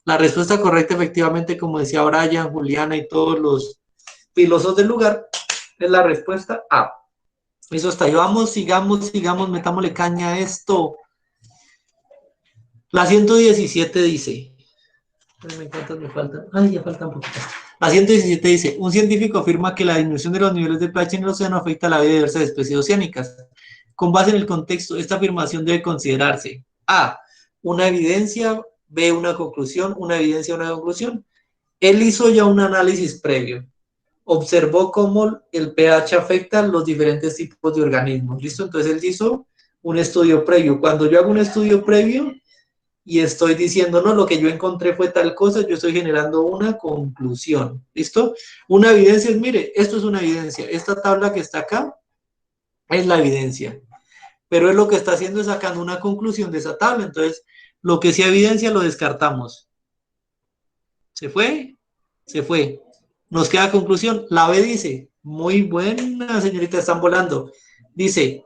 La respuesta correcta, efectivamente, como decía Brian, Juliana y todos los filósofos del lugar, es la respuesta A. Eso está. Y vamos, sigamos, metámosle caña a esto. La 117 dice, ¿cuántas me faltan? Ay, ya faltan poquitas. La 117 dice, un científico afirma que la disminución de los niveles de pH en el océano afecta a la vida de diversas especies oceánicas. Con base en el contexto, esta afirmación debe considerarse A, una evidencia, B, una conclusión, una evidencia, una conclusión. Él hizo ya un análisis previo. Observó cómo el pH afecta a los diferentes tipos de organismos. ¿Listo? Entonces él hizo un estudio previo. Cuando yo hago un estudio previo y estoy diciendo, no, lo que yo encontré fue tal cosa, yo estoy generando una conclusión. ¿Listo? Una evidencia es, mire, esto es una evidencia. Esta tabla que está acá es la evidencia. Pero él lo que está haciendo es sacando una conclusión de esa tabla. Entonces, lo que sea evidencia lo descartamos. ¿Se fue? Se fue. Nos queda conclusión. La B dice, muy buena, señorita, están volando. Dice,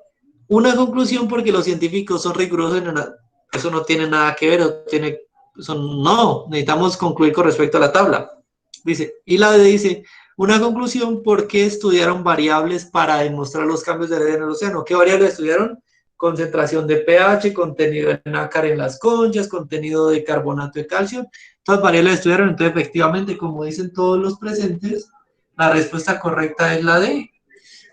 una conclusión porque los científicos son rigurosos en eso no tiene nada que ver, no, necesitamos concluir con respecto a la tabla. Dice, y la D dice, una conclusión porque estudiaron variables para demostrar los cambios de arena en el océano. ¿Qué variables estudiaron? Concentración de pH, contenido de nácar en las conchas, contenido de carbonato de calcio. Todas variables estudiaron, entonces efectivamente, como dicen todos los presentes, la respuesta correcta es la D.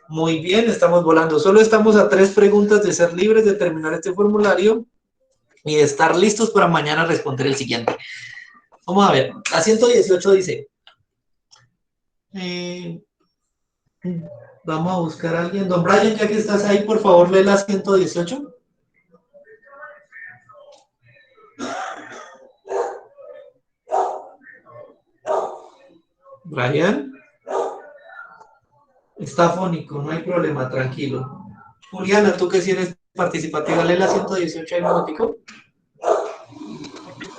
Muy bien, estamos volando. Solo estamos a 3 preguntas de ser libres de terminar este formulario y de estar listos para mañana responder el siguiente. Vamos a ver, la 118 dice, vamos a buscar a alguien. Don Brian, ya que estás ahí, por favor, lee la 118. Brian. Está fónico, no hay problema, tranquilo. Juliana, tú que si eres participativa, lee la 118 ahí un momentico.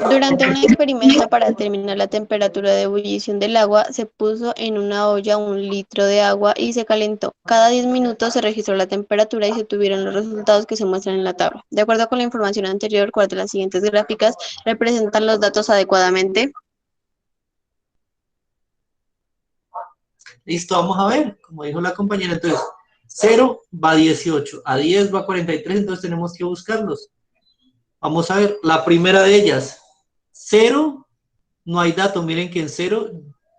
Durante un experimento para determinar la temperatura de ebullición del agua, se puso en una olla 1 litro de agua y se calentó. Cada 10 minutos se registró la temperatura y se obtuvieron los resultados que se muestran en la tabla. De acuerdo con la información anterior, ¿cuál de las siguientes gráficas representan los datos adecuadamente? Listo, vamos a ver, como dijo la compañera, entonces 0 va a 18, a 10 va a 43, entonces tenemos que buscarlos. Vamos a ver, la primera de ellas, 0, no hay dato, miren que en 0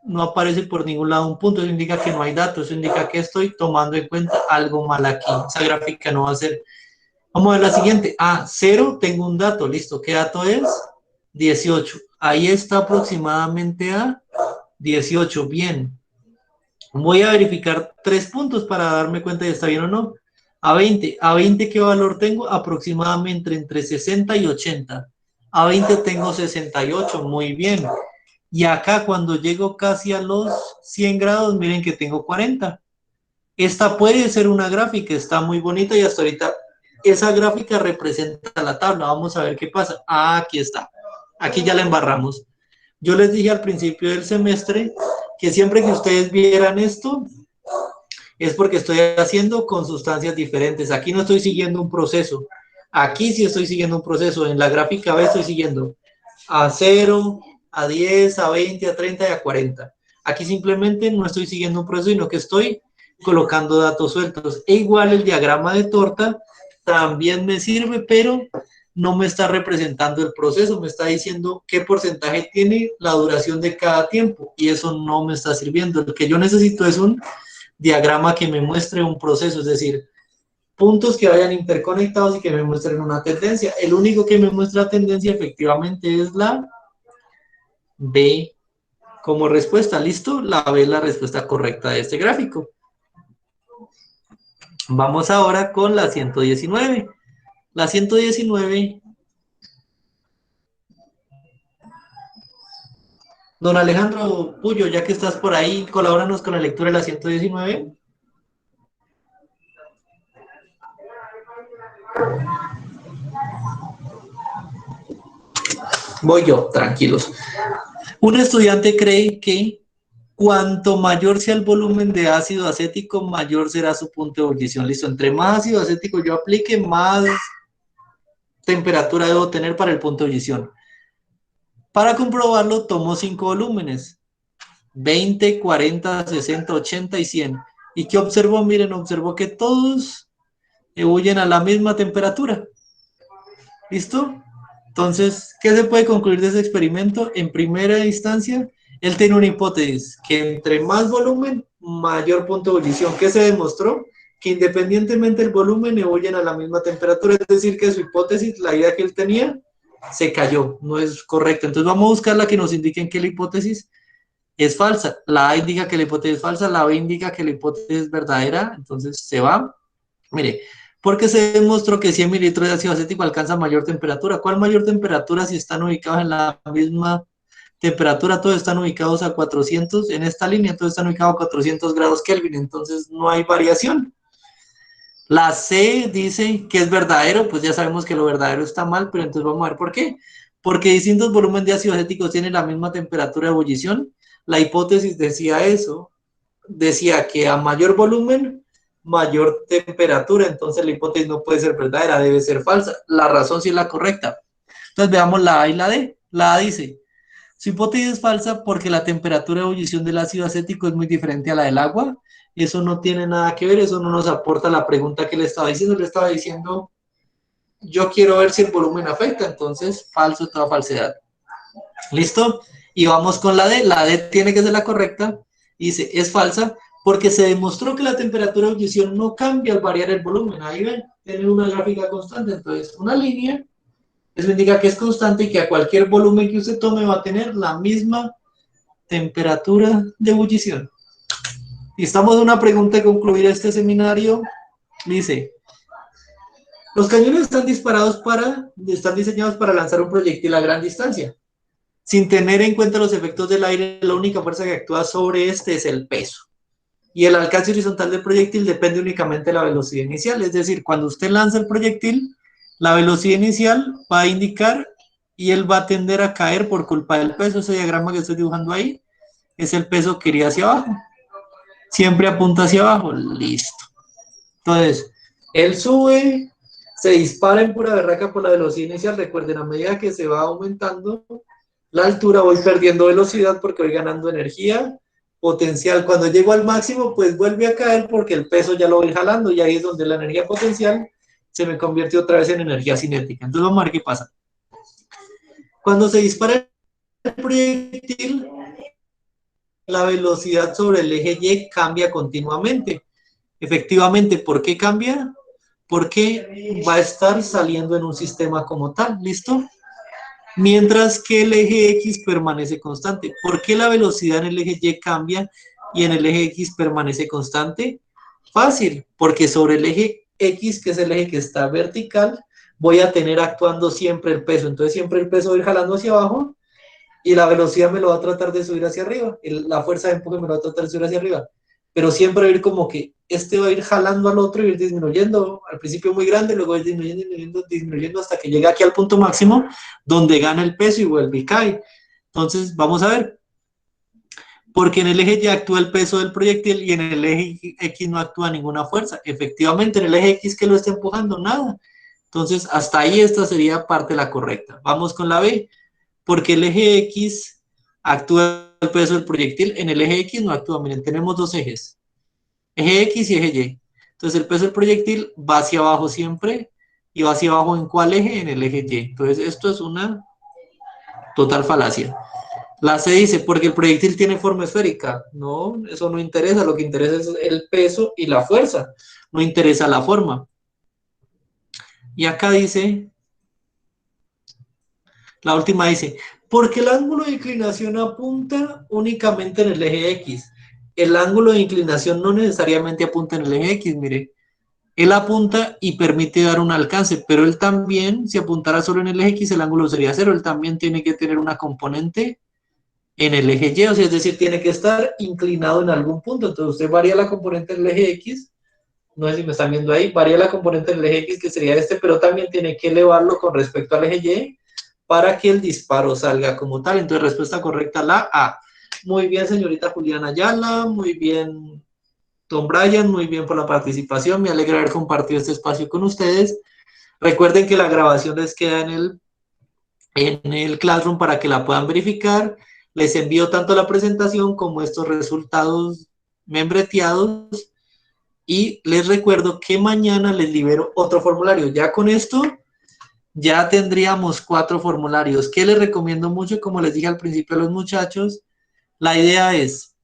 no aparece por ningún lado un punto, eso indica que no hay datos, eso indica que estoy tomando en cuenta algo mal aquí, esa gráfica no va a ser. Vamos a ver la siguiente, 0, tengo un dato, listo, ¿qué dato es? 18, ahí está aproximadamente a 18, bien. Voy a verificar 3 puntos para darme cuenta de si está bien o no. A 20, ¿qué valor tengo? Aproximadamente entre 60 y 80. A 20 tengo 68, muy bien. Y acá cuando llego casi a los 100 grados, miren que tengo 40. Esta puede ser una gráfica, está muy bonita y hasta ahorita esa gráfica representa la tabla. Vamos a ver qué pasa. Aquí está. Aquí ya la embarramos. Yo les dije al principio del semestre que siempre que ustedes vieran esto, es porque estoy haciendo con sustancias diferentes. Aquí no estoy siguiendo un proceso. Aquí sí estoy siguiendo un proceso. En la gráfica B estoy siguiendo a 0, a 10, a 20, a 30 y a 40. Aquí simplemente no estoy siguiendo un proceso, sino que estoy colocando datos sueltos. E igual el diagrama de torta también me sirve, pero no me está representando el proceso, me está diciendo qué porcentaje tiene la duración de cada tiempo y eso no me está sirviendo. Lo que yo necesito es un diagrama que me muestre un proceso, es decir, puntos que vayan interconectados y que me muestren una tendencia. El único que me muestra tendencia efectivamente es la B como respuesta. ¿Listo? La B es la respuesta correcta de este gráfico. Vamos ahora con la 119. La 119. Don Alejandro Puyo, ya que estás por ahí, colabóranos con la lectura de la 119. Voy yo, tranquilos. Un estudiante cree que cuanto mayor sea el volumen de ácido acético, mayor será su punto de ebullición. Listo, entre más ácido acético yo aplique, más temperatura debo tener para el punto de ebullición. Para comprobarlo, tomo 5 volúmenes. 20, 40, 60, 80 y 100. ¿Y qué observo? Miren, observo que todos ebullen a la misma temperatura. ¿Listo? Entonces, ¿qué se puede concluir de ese experimento? En primera instancia, él tiene una hipótesis, que entre más volumen, mayor punto de ebullición. ¿Qué se demostró? Que independientemente del volumen, ebullen a la misma temperatura. Es decir, que su hipótesis, la idea que él tenía, se cayó, no es correcta. Entonces vamos a buscar la que nos indique que la hipótesis es falsa. La A indica que la hipótesis es falsa, la B indica que la hipótesis es verdadera, entonces se va. Mire, porque se demostró que 100 mililitros de ácido acético alcanza mayor temperatura. ¿Cuál mayor temperatura si están ubicados en la misma temperatura? Todos están ubicados a 400, en esta línea todos están ubicados a 400 grados Kelvin, entonces no hay variación. La C dice que es verdadero, pues ya sabemos que lo verdadero está mal, pero entonces vamos a ver por qué. Porque distintos volúmenes de ácido acético tienen la misma temperatura de ebullición. La hipótesis decía eso, decía que a mayor volumen, mayor temperatura, entonces la hipótesis no puede ser verdadera, debe ser falsa. La razón sí es la correcta. Entonces veamos la A y la D. La A dice, su hipótesis es falsa porque la temperatura de ebullición del ácido acético es muy diferente a la del agua. Eso no tiene nada que ver, eso no nos aporta la pregunta que le estaba diciendo. Le estaba diciendo, yo quiero ver si el volumen afecta, entonces falso, toda falsedad. ¿Listo? Y vamos con la D. La D tiene que ser la correcta. Dice, es falsa porque se demostró que la temperatura de ebullición no cambia al variar el volumen. Ahí ven, tiene una gráfica constante. Entonces, una línea, eso indica que es constante y que a cualquier volumen que usted tome va a tener la misma temperatura de ebullición. Y estamos en una pregunta de concluir este seminario. Dice, los cañones están diseñados para lanzar un proyectil a gran distancia. Sin tener en cuenta los efectos del aire, la única fuerza que actúa sobre este es el peso. Y el alcance horizontal del proyectil depende únicamente de la velocidad inicial. Es decir, cuando usted lanza el proyectil, la velocidad inicial va a indicar y él va a tender a caer por culpa del peso. Ese diagrama que estoy dibujando ahí es el peso que iría hacia abajo. Siempre apunta hacia abajo. Listo. Entonces, él sube, se dispara en pura berraca por la velocidad inicial. Recuerden, a medida que se va aumentando la altura, voy perdiendo velocidad porque voy ganando energía potencial. Cuando llego al máximo, pues vuelve a caer porque el peso ya lo voy jalando y ahí es donde la energía potencial se me convierte otra vez en energía cinética. Entonces vamos a ver qué pasa. Cuando se dispara el proyectil, la velocidad sobre el eje Y cambia continuamente. Efectivamente, ¿por qué cambia? Porque va a estar saliendo en un sistema como tal, ¿listo? Mientras que el eje X permanece constante. ¿Por qué la velocidad en el eje Y cambia y en el eje X permanece constante? Fácil, porque sobre el eje X, que es el eje que está vertical, voy a tener actuando siempre el peso. Entonces siempre el peso va a ir jalando hacia abajo y la velocidad me lo va a tratar de subir hacia arriba. La fuerza de empuje me lo va a tratar de subir hacia arriba. Pero siempre va a ir como que este va a ir jalando al otro y ir disminuyendo. Al principio muy grande, luego va a ir disminuyendo, disminuyendo, disminuyendo hasta que llega aquí al punto máximo donde gana el peso y vuelve y cae. Entonces, vamos a ver. Porque en el eje Y actúa el peso del proyectil y en el eje X no actúa ninguna fuerza. Efectivamente, en el eje X, ¿que lo está empujando? Nada. Entonces, hasta ahí esta sería parte la correcta. Vamos con la B. Porque el eje X actúa el peso del proyectil, en el eje X no actúa. Miren, tenemos dos ejes, eje X y eje Y. Entonces el peso del proyectil va hacia abajo siempre, y va hacia abajo ¿en cuál eje? En el eje Y. Entonces esto es una total falacia. La C dice, porque el proyectil tiene forma esférica. No, eso no interesa, lo que interesa es el peso y la fuerza, no interesa la forma. Y acá dice, la última dice, porque el ángulo de inclinación apunta únicamente en el eje X. El ángulo de inclinación no necesariamente apunta en el eje X, mire. Él apunta y permite dar un alcance, pero él también, si apuntara solo en el eje X, el ángulo sería cero. Él también tiene que tener una componente en el eje Y, o sea, es decir, tiene que estar inclinado en algún punto. Entonces usted varía la componente en el eje X, no sé si me están viendo ahí, varía la componente en el eje X, que sería este, pero también tiene que elevarlo con respecto al eje Y, para que el disparo salga como tal. Entonces, respuesta correcta, la A. Muy bien, señorita Juliana Ayala, muy bien, Tom Bryan, muy bien por la participación. Me alegra haber compartido este espacio con ustedes. Recuerden que la grabación les queda en el Classroom para que la puedan verificar. Les envío tanto la presentación como estos resultados membreteados. Y les recuerdo que mañana les libero otro formulario. Ya con esto ya tendríamos 4 formularios, que les recomiendo mucho, como les dije al principio a los muchachos. La idea es